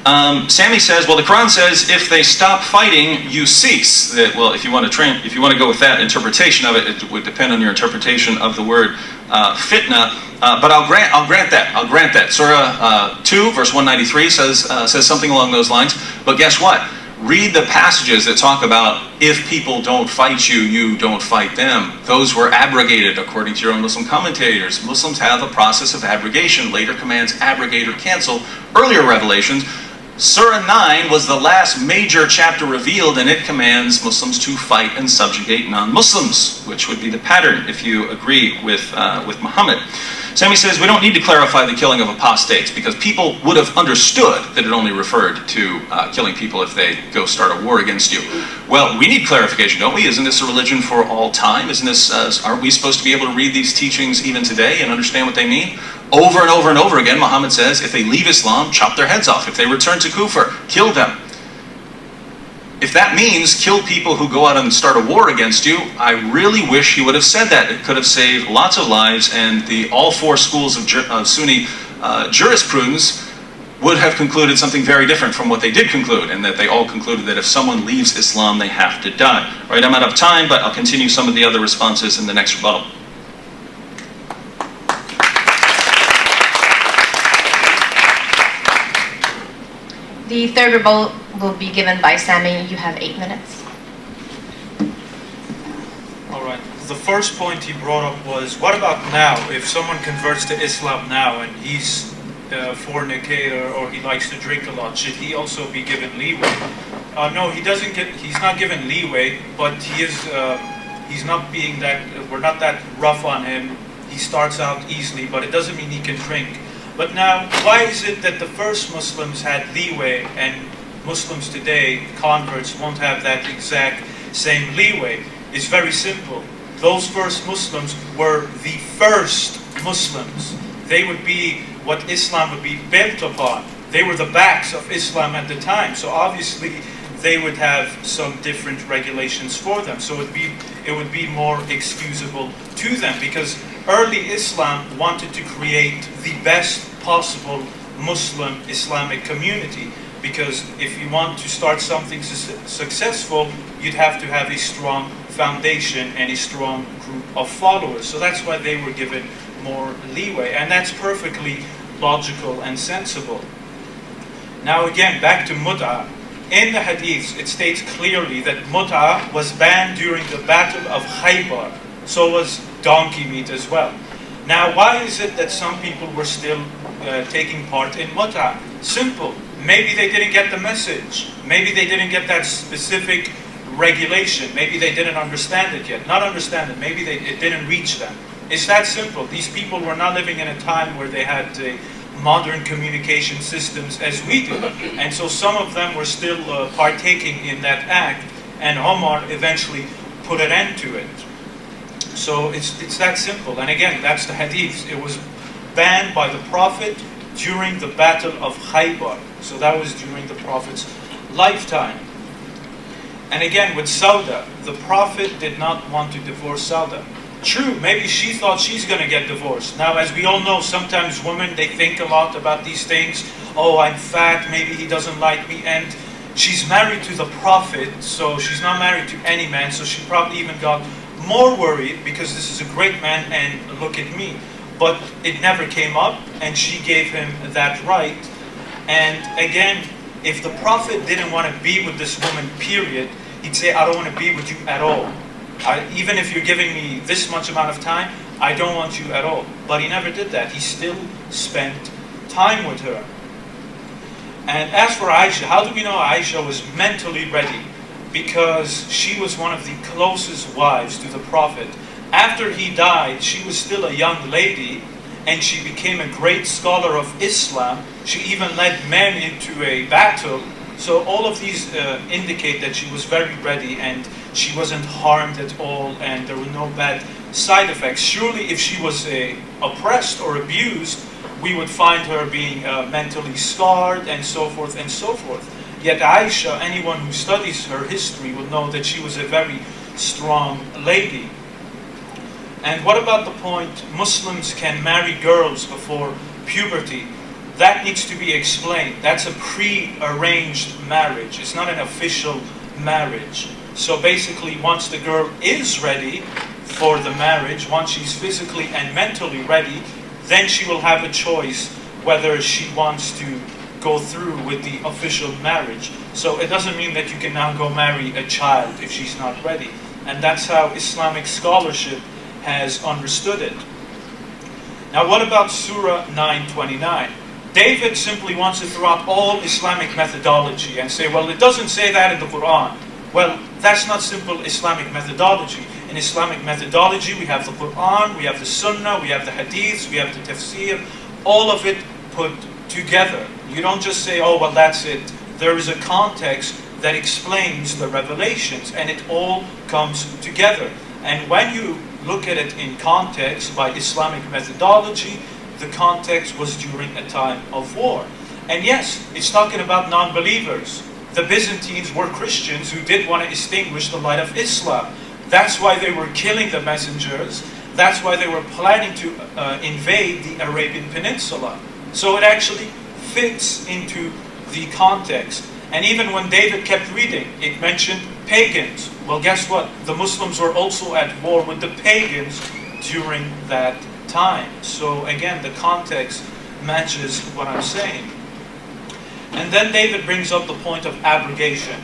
Sami says, well, the Quran says, if they stop fighting, you cease. Well, if you want to go with that interpretation of it, it would depend on your interpretation of the word fitna. But I'll grant that. Surah 2, verse 193 says something along those lines. But guess what? Read the passages that talk about if people don't fight you, you don't fight them. Those were abrogated according to your own Muslim commentators. Muslims have a process of abrogation. Later commands abrogate or cancel earlier revelations. Surah 9 was the last major chapter revealed, and it commands Muslims to fight and subjugate non-Muslims, which would be the pattern if you agree with Muhammad. Sami says we don't need to clarify the killing of apostates because people would have understood that it only referred to killing people if they go start a war against you. Well, we need clarification, don't we? Isn't this a religion for all time? Isn't this? Aren't we supposed to be able to read these teachings even today and understand what they mean? Over and over and over again, Muhammad says, if they leave Islam, chop their heads off. If they return to kufr, kill them. If that means kill people who go out and start a war against you, I really wish he would have said that. It could have saved lots of lives, and all four schools of Sunni jurisprudence would have concluded something very different from what they did conclude, and that they all concluded that if someone leaves Islam, they have to die. Right, I'm out of time, but I'll continue some of the other responses in the next rebuttal. The third rebuttal will be given by Sami. You have 8 minutes. All right. The first point he brought up was, what about now? If someone converts to Islam now and he's a fornicator or he likes to drink a lot, should he also be given leeway? No, he doesn't get. He's not given leeway, but he is. He's not being that. We're not that rough on him. He starts out easily, but it doesn't mean he can drink. But now, why is it that the first Muslims had leeway and Muslims today, converts, won't have that exact same leeway? It's very simple. Those first Muslims were the first Muslims. They would be what Islam would be built upon. They were the backs of Islam at the time. So obviously, they would have some different regulations for them. So it would be more excusable to them, because early Islam wanted to create the best possible Muslim Islamic community, because if you want to start something successful, you'd have to have a strong foundation and a strong group of followers. So that's why they were given more leeway, and that's perfectly logical and sensible. Now again, back to mut'ah. In the hadiths, it states clearly that mut'ah was banned during the Battle of Khaybar. So was donkey meat as well. Now, why is it that some people were still taking part in mut'ah? Simple. Maybe they didn't get the message. Maybe they didn't get that specific regulation. Maybe they didn't understand it yet. Not understand it. Maybe it didn't reach them. It's that simple. These people were not living in a time where they had modern communication systems as we do. And so some of them were still partaking in that act, and Omar eventually put an end to it. So it's that simple. And again, that's the hadith. It was banned by the Prophet during the Battle of Khaybar. So that was during the Prophet's lifetime. And again, with Sauda, the Prophet did not want to divorce Sauda. True, maybe she thought she's going to get divorced. Now, as we all know, sometimes women, they think a lot about these things. Oh, I'm fat, maybe he doesn't like me. And she's married to the Prophet, so she's not married to any man. So she probably even got more worried, because this is a great man and look at me. But it never came up, and she gave him that right. And again, if the Prophet didn't want to be with this woman, period, he'd say, I don't want to be with you at all. Even if you're giving me this much amount of time, I don't want you at all. But he never did that. He still spent time with her. And as for Aisha, how do we know Aisha was mentally ready? Because she was one of the closest wives to the Prophet. After he died, she was still a young lady, and she became a great scholar of Islam. She even led men into a battle. So all of these indicate that she was very ready, and she wasn't harmed at all, and there were no bad side effects. Surely if she was oppressed or abused, we would find her being mentally scarred and so forth and so forth. Yet Aisha, anyone who studies her history will know that she was a very strong lady. And what about the point Muslims can marry girls before puberty? That needs to be explained. That's a pre-arranged marriage. It's not an official marriage. So basically, once the girl is ready for the marriage, once she's physically and mentally ready, then she will have a choice whether she wants to go through with the official marriage. So it doesn't mean that you can now go marry a child if she's not ready. And that's how Islamic scholarship has understood it. Now what about Surah 929? David simply wants to throw out all Islamic methodology and say, well, it doesn't say that in the Quran. Well, that's not simple Islamic methodology. In Islamic methodology, we have the Quran, we have the Sunnah, we have the Hadiths, we have the Tafsir, all of it put together. You don't just say, oh, well, that's it. There is a context that explains the revelations, and it all comes together. And when you look at it in context by Islamic methodology, the context was during a time of war. And yes, it's talking about non-believers. The Byzantines were Christians who did want to extinguish the light of Islam. That's why they were killing the messengers. That's why they were planning to invade the Arabian Peninsula. So it actually fits into the context. And even when David kept reading, it mentioned pagans. Well, guess what? The Muslims were also at war with the pagans during that time. So again, the context matches what I'm saying. And then David brings up the point of abrogation.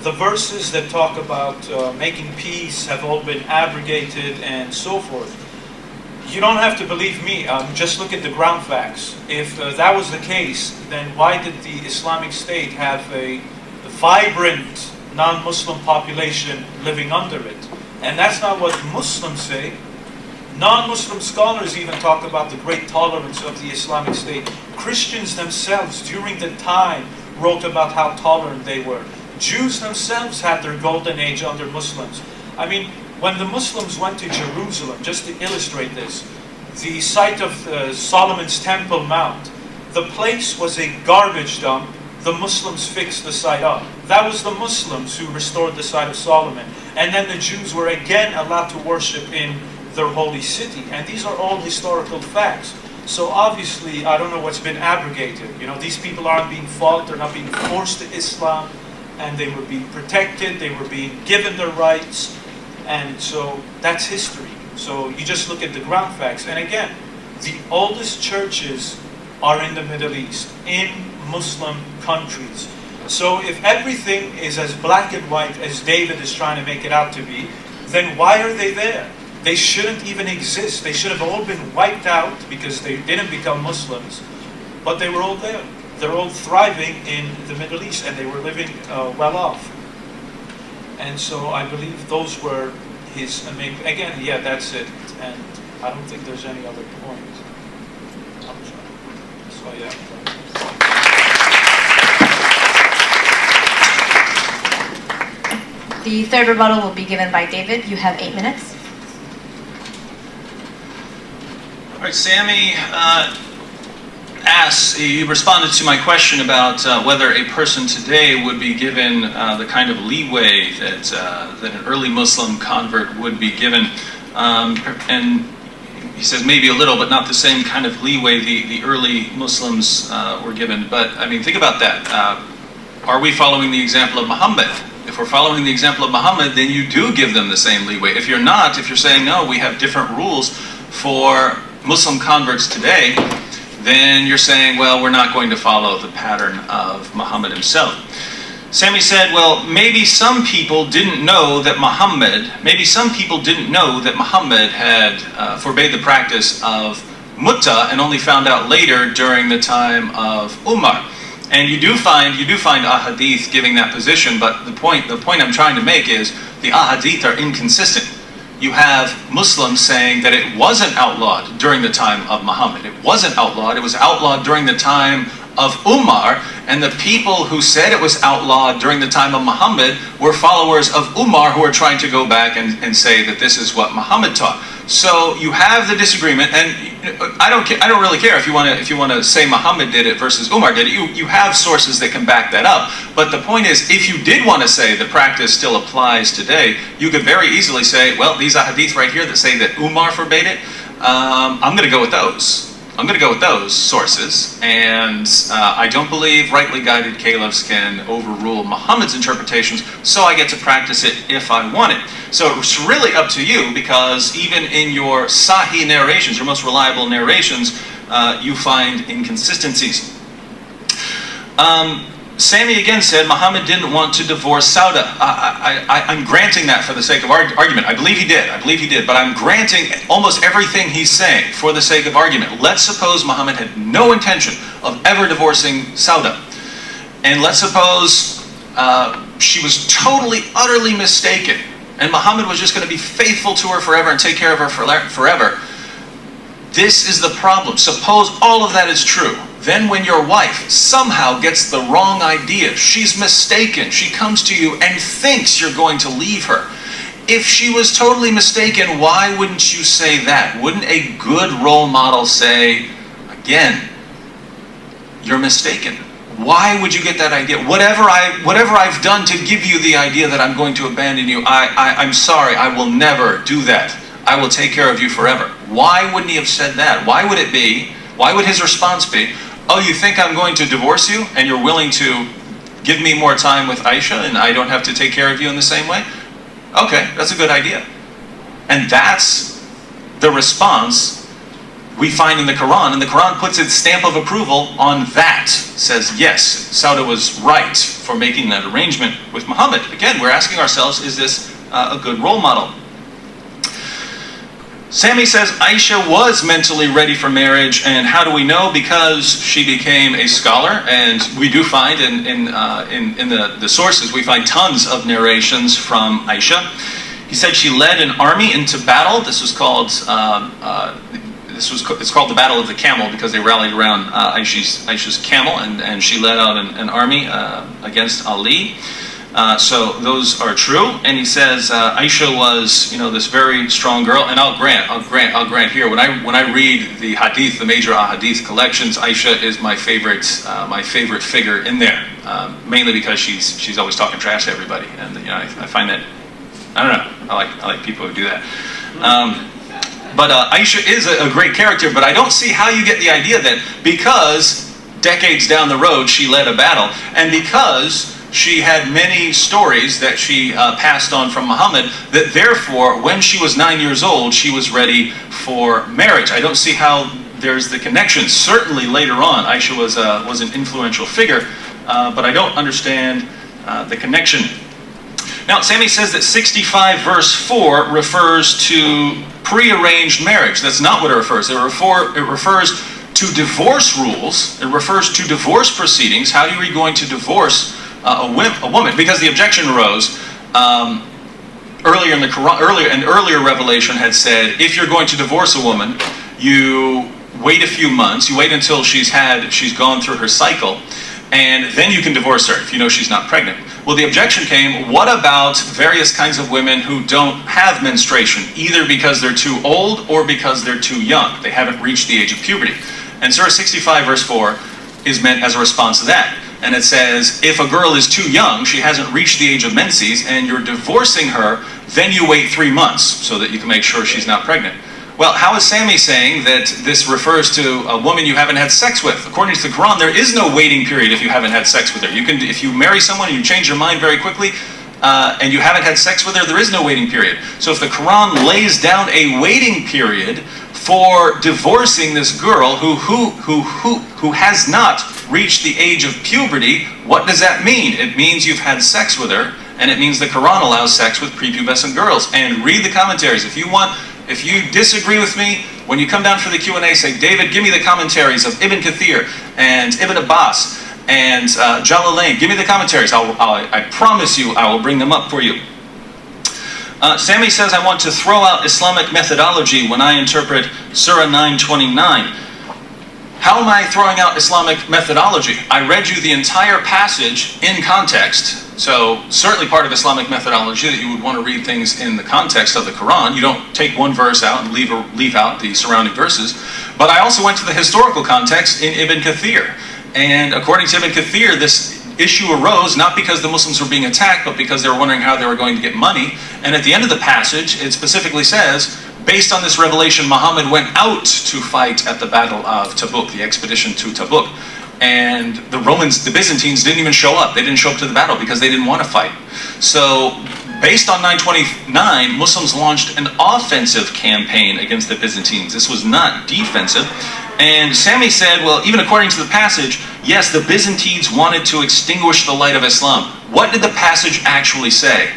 The verses that talk about making peace have all been abrogated and so forth. You don't have to believe me, just look at the ground facts. If that was the case, then why did the Islamic State have a vibrant non-Muslim population living under it? And that's not what Muslims say. Non-Muslim scholars even talk about the great tolerance of the Islamic State. Christians themselves, during the time, wrote about how tolerant they were. Jews themselves had their golden age under Muslims. I mean, when the Muslims went to Jerusalem, just to illustrate this, the site of Solomon's Temple Mount, the place was a garbage dump. The Muslims fixed the site up. That was the Muslims who restored the site of Solomon. And then the Jews were again allowed to worship in their holy city. And these are all historical facts. So obviously, I don't know what's been abrogated. You know, these people aren't being fought, they're not being forced to Islam, and they were being protected, they were being given their rights, and so that's history. So you just look at the ground facts. And again, the oldest churches are in the Middle East, in Muslim countries. So if everything is as black and white as David is trying to make it out to be, then why are they there? They shouldn't even exist. They should have all been wiped out because they didn't become Muslims. But they were all there. They're all thriving in the Middle East, and they were living well off. And so I believe those were his main... Again, yeah, that's it. And I don't think there's any other point. So yeah. The third rebuttal will be given by David. You have 8 minutes. All right, Sami asks, you responded to my question about whether a person today would be given the kind of leeway that an early Muslim convert would be given. And he says maybe a little, but not the same kind of leeway the early Muslims were given. But I mean, think about that. Are we following the example of Muhammad? If we're following the example of Muhammad, then you do give them the same leeway. If you're not, if you're saying, no, we have different rules for Muslim converts today, then you're saying, well, we're not going to follow the pattern of Muhammad himself. Sami said, well, maybe some people didn't know that Muhammad had forbade the practice of mutta and only found out later during the time of Umar. And you do find ahadith giving that position, but the point I'm trying to make is the ahadith are inconsistent. You have Muslims saying that it wasn't outlawed during the time of Muhammad. It wasn't outlawed. It was outlawed during the time of Umar, and the people who said it was outlawed during the time of Muhammad were followers of Umar who are trying to go back and say that this is what Muhammad taught. So you have the disagreement, and I don't really care if you want to say Muhammad did it versus Umar did it. You have sources that can back that up. But the point is, if you did want to say the practice still applies today, you could very easily say, well, these ahadith right here that say that Umar forbade it, I'm going to go with those. I'm going to go with those sources, and I don't believe rightly guided caliphs can overrule Muhammad's interpretations, so I get to practice it if I want it. So it's really up to you, because even in your Sahih narrations, your most reliable narrations, you find inconsistencies. Sami again said Muhammad didn't want to divorce Sauda. I'm granting that for the sake of argument. I believe he did, but I'm granting almost everything he's saying for the sake of argument. Let's suppose Muhammad had no intention of ever divorcing Sauda. And let's suppose she was totally, utterly mistaken, and Muhammad was just going to be faithful to her forever and take care of her forever. This is the problem. Suppose all of that is true. Then when your wife somehow gets the wrong idea, she's mistaken, she comes to you and thinks you're going to leave her. If she was totally mistaken, why wouldn't you say that? Wouldn't a good role model say, again, you're mistaken? Why would you get that idea? Whatever I've done to give you the idea that I'm going to abandon you, I'm sorry, I will never do that. I will take care of you forever. Why wouldn't he have said that? Why would his response be, oh, you think I'm going to divorce you and you're willing to give me more time with Aisha and I don't have to take care of you in the same way? Okay, that's a good idea. And that's the response we find in the Quran, and the Quran puts its stamp of approval on that. Says, yes, Sauda was right for making that arrangement with Muhammad. Again, we're asking ourselves, is this a good role model? Sami says Aisha was mentally ready for marriage, and how do we know? Because she became a scholar, and we do find in the sources, we find tons of narrations from Aisha. He said she led an army into battle. This was called it's called the Battle of the Camel because they rallied around Aisha's camel, and she led out an army against Ali. So those are true. And he says Aisha was, this very strong girl. And I'll grant here, when I read the hadith, the major ahadith collections, Aisha is my favorite figure in there. Mainly because she's always talking trash to everybody, and I find that, I don't know, I like people who do that. But Aisha is a great character, but I don't see how you get the idea that because decades down the road she led a battle, and because she had many stories that she passed on from Muhammad, that therefore when she was 9 years old she was ready for marriage. I don't see how there's the connection. Certainly later on Aisha was an influential figure, but I don't understand the connection. Now, Sami says that 65 verse 4 refers to prearranged marriage. That's not what it refers. It refers to divorce rules. It refers to divorce proceedings. How are you going to divorce a woman? Because the objection arose earlier in the Quran. An earlier revelation had said, if you're going to divorce a woman, you wait a few months. You wait until she's gone through her cycle, and then you can divorce her if you know she's not pregnant. Well, the objection came, what about various kinds of women who don't have menstruation, either because they're too old or because they're too young? They haven't reached the age of puberty. And Surah 65 verse 4 is meant as a response to that. And it says, if a girl is too young, she hasn't reached the age of menses, and you're divorcing her, then you wait 3 months so that you can make sure she's not pregnant. Well, how is Sami saying that this refers to a woman you haven't had sex with? According to the Quran, there is no waiting period if you haven't had sex with her. If you marry someone and you change your mind very quickly, and you haven't had sex with her, there is no waiting period. So if the Quran lays down a waiting period for divorcing this girl who has not reached the age of puberty, what does that mean? It means you've had sex with her, and it means the Quran allows sex with prepubescent girls. And read the commentaries. If you disagree with me, when you come down for the Q&A, say, David, give me the commentaries of Ibn Kathir and Ibn Abbas and Jalalain. Give me the commentaries. I promise you I will bring them up for you. Sami says, I want to throw out Islamic methodology when I interpret Surah 9:29. How am I throwing out Islamic methodology? I read you the entire passage in context. So certainly part of Islamic methodology that you would want to read things in the context of the Quran. You don't take one verse out and leave out the surrounding verses. But I also went to the historical context in Ibn Kathir. And according to Ibn Kathir, this issue arose not because the Muslims were being attacked, but because they were wondering how they were going to get money. And at the end of the passage, it specifically says, based on this revelation, Muhammad went out to fight at the Battle of Tabuk, the expedition to Tabuk. And the Byzantines didn't even show up. They didn't show up to the battle because they didn't want to fight. So Based on 929, Muslims launched an offensive campaign against the Byzantines. This was not defensive. And Sami said, well, even according to the passage, yes, the Byzantines wanted to extinguish the light of Islam. What did the passage actually say?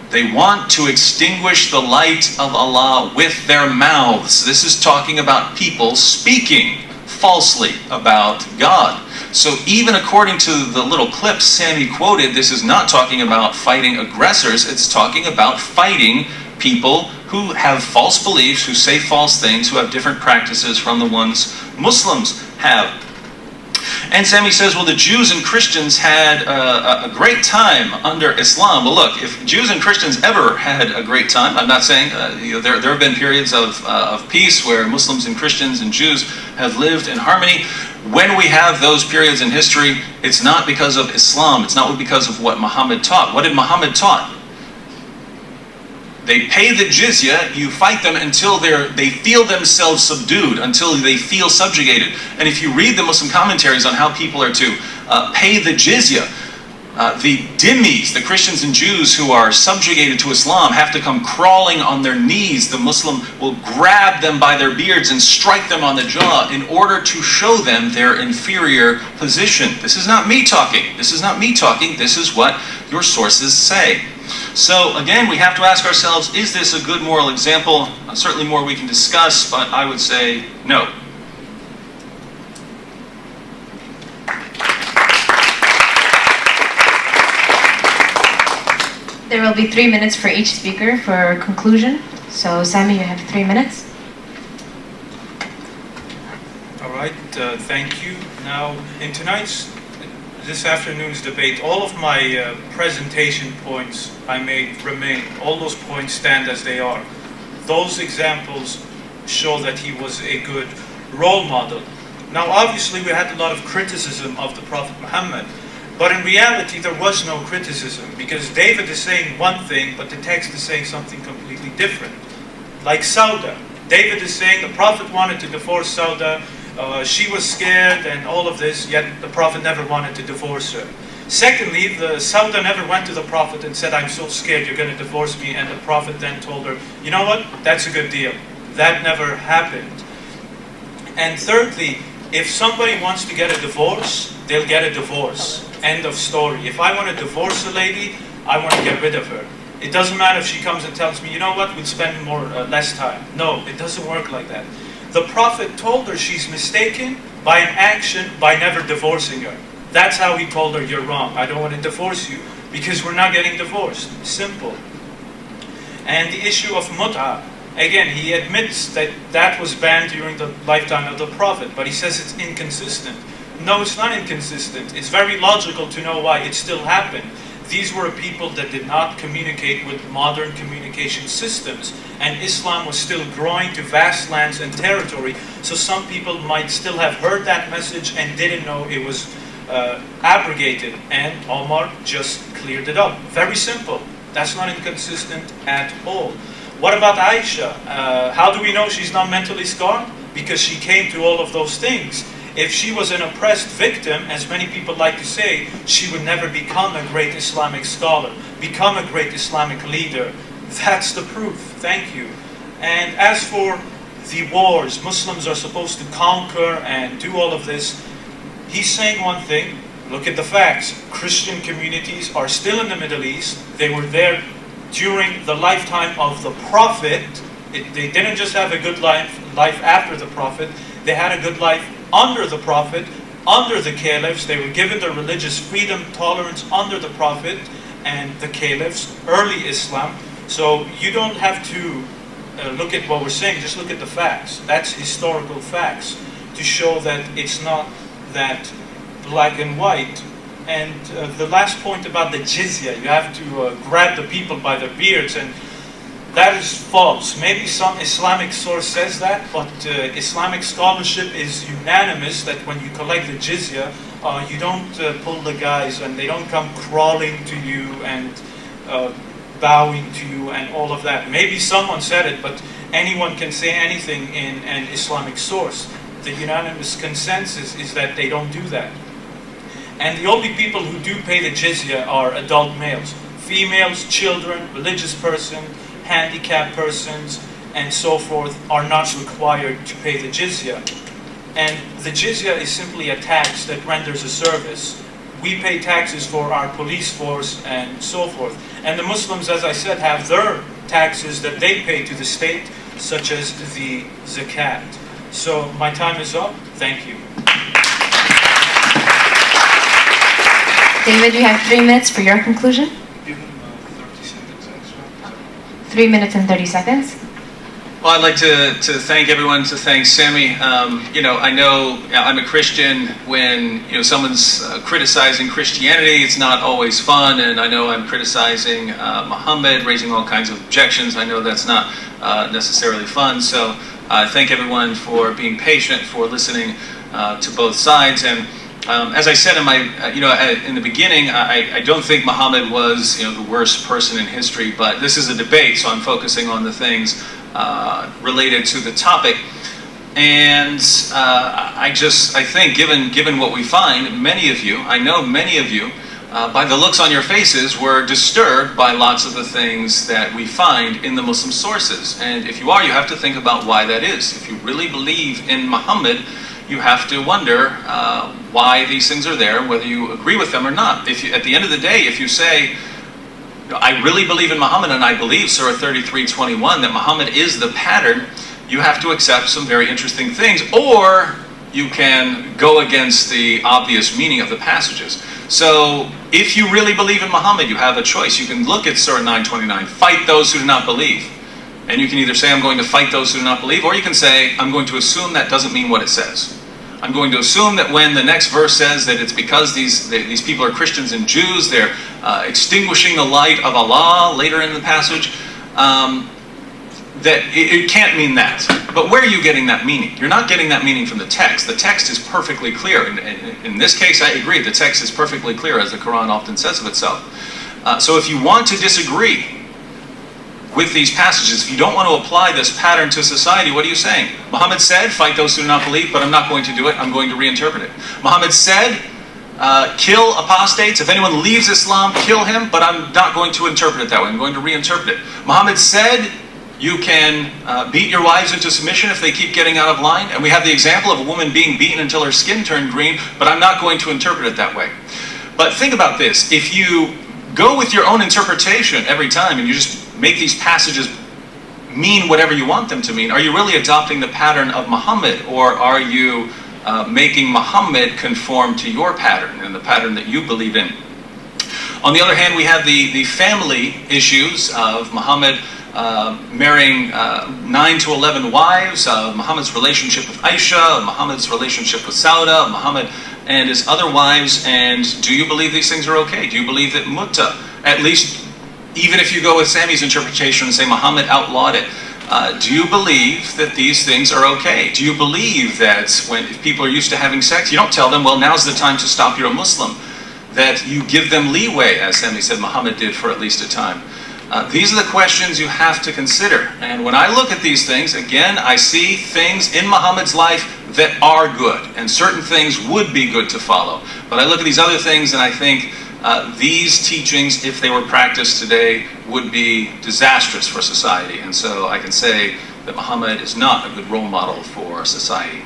They want to extinguish the light of Allah with their mouths. This is talking about people speaking falsely about God. So even according to the little clip Sami quoted, this is not talking about fighting aggressors. It's talking about fighting people who have false beliefs, who say false things, who have different practices from the ones Muslims have. And Sami says, well, the Jews and Christians had a great time under Islam. Well, look, if Jews and Christians ever had a great time, I'm not saying, there have been periods of peace where Muslims and Christians and Jews have lived in harmony. When we have those periods in history, it's not because of Islam. It's not because of what Muhammad taught. What did Muhammad taught? They pay the jizya, you fight them until they feel themselves subdued, until they feel subjugated. And if you read the Muslim commentaries on how people are to pay the jizya, the dhimmis, the Christians and Jews who are subjugated to Islam, have to come crawling on their knees. The Muslim will grab them by their beards and strike them on the jaw in order to show them their inferior position. This is not me talking. This is not me talking. This is what your sources say. So again, we have to ask ourselves, is this a good moral example? Certainly more we can discuss, but I would say no. There will be 3 minutes for each speaker for conclusion. So Sami, you have 3 minutes. All right, thank you. Now, in this afternoon's debate, all of my presentation points I made remain. All those points stand as they are. Those examples show that he was a good role model. Now, obviously, we had a lot of criticism of the Prophet Muhammad, but in reality, there was no criticism, because David is saying one thing, but the text is saying something completely different. Like Sauda. David is saying the Prophet wanted to divorce Sauda, she was scared and all of this, yet the Prophet never wanted to divorce her. Secondly, Sauda never went to the Prophet and said, I'm so scared you're going to divorce me, and the Prophet then told her, you know what, that's a good deal. That never happened. And thirdly, if somebody wants to get a divorce, they'll get a divorce. End of story. If I want to divorce a lady, I want to get rid of her. It doesn't matter if she comes and tells me, you know what, we'll spend less time. No, it doesn't work like that. The Prophet told her she's mistaken by an action, by never divorcing her. That's how he told her, you're wrong. I don't want to divorce you because we're not getting divorced. Simple. And the issue of mut'ah, again, he admits that that was banned during the lifetime of the Prophet, but he says it's inconsistent. No, it's not inconsistent. It's very logical to know why it still happened. These were people that did not communicate with modern communication systems, and Islam was still growing to vast lands and territory, so some people might still have heard that message and didn't know it was abrogated, and Omar just cleared it up. Very simple. That's not inconsistent at all. What about Aisha? How do we know she's not mentally scarred? Because she came to all of those things. If she was an oppressed victim, as many people like to say, she would never become a great Islamic scholar, become a great Islamic leader. That's the proof. Thank you. And as for the wars, Muslims are supposed to conquer and do all of this. He's saying one thing. Look at the facts. Christian communities are still in the Middle East. They were there during the lifetime of the Prophet. They didn't just have a good life after the Prophet. They had a good life under the Prophet, under the caliphs. They were given their religious freedom, tolerance under the Prophet and the caliphs, early Islam. So you don't have to look at what we're saying, just look at the facts. That's historical facts to show that it's not that black and white. And the last point about the jizya, you have to grab the people by their beards, and that is false. Maybe some Islamic source says that, but Islamic scholarship is unanimous that when you collect the jizya, you don't pull the guys and they don't come crawling to you and bowing to you and all of that. Maybe someone said it, but anyone can say anything in an Islamic source. The unanimous consensus is that they don't do that. And the only people who do pay the jizya are adult males. females, children, religious persons, handicapped persons, and so forth are not required to pay the jizya. And the jizya is simply a tax that renders a service. We pay taxes for our police force and so forth. And the Muslims, as I said, have their taxes that they pay to the state, such as the zakat. So my time is up. Thank you. David, you have 3 minutes for your conclusion. Give him 30 seconds extra. 3 minutes and 30 seconds. Well, I'd like to thank everyone, to thank Sami. I know I'm a Christian. When someone's criticizing Christianity, it's not always fun, and I know I'm criticizing Muhammad, raising all kinds of objections. I know that's not necessarily fun. So I thank everyone for being patient, for listening to both sides. And as I said in my, in the beginning, I don't think Muhammad was the worst person in history, but this is a debate, so I'm focusing on the things related to the topic. And I think given what we find, I know many of you, by the looks on your faces, were disturbed by lots of the things that we find in the Muslim sources. And if you are, you have to think about why that is. If you really believe in Muhammad, you have to wonder why these things are there, whether you agree with them or not. At the end of the day, if you say, I really believe in Muhammad, and I believe Surah 33:21 that Muhammad is the pattern, you have to accept some very interesting things, or you can go against the obvious meaning of the passages. So if you really believe in Muhammad, you have a choice. You can look at Surah 9:29, fight those who do not believe. And you can either say, I'm going to fight those who do not believe, or you can say, I'm going to assume that doesn't mean what it says. I'm going to assume that when the next verse says that it's because these people are Christians and Jews, they're extinguishing the light of Allah later in the passage, that it can't mean that. But where are you getting that meaning? You're not getting that meaning from the text. The text is perfectly clear. In this case, I agree, the text is perfectly clear, as the Quran often says of itself. So if you want to disagree with these passages, if you don't want to apply this pattern to society, what are you saying? Muhammad said, fight those who do not believe, but I'm not going to do it. I'm going to reinterpret it. Muhammad said, kill apostates. If anyone leaves Islam, kill him, but I'm not going to interpret it that way. I'm going to reinterpret it. Muhammad said, you can beat your wives into submission if they keep getting out of line. And we have the example of a woman being beaten until her skin turned green, but I'm not going to interpret it that way. But think about this. If you go with your own interpretation every time and you just make these passages mean whatever you want them to mean, are you really adopting the pattern of Muhammad, or are you making Muhammad conform to your pattern and the pattern that you believe in? On the other hand, we have the family issues of Muhammad marrying 9 to 11 wives, Muhammad's relationship with Aisha, Muhammad's relationship with Sauda, Muhammad and his other wives. And do you believe these things are okay? Do you believe that mutta, at least even if you go with Sami's interpretation and say Muhammad outlawed it, do you believe that these things are okay? Do you believe that if people are used to having sex, you don't tell them, well, now's the time to stop, you're a Muslim, that you give them leeway, as Sami said Muhammad did for at least a time? These are the questions you have to consider. And when I look at these things, again, I see things in Muhammad's life that are good, and certain things would be good to follow. But I look at these other things and I think these teachings, if they were practiced today, would be disastrous for society. And so I can say that Muhammad is not a good role model for society.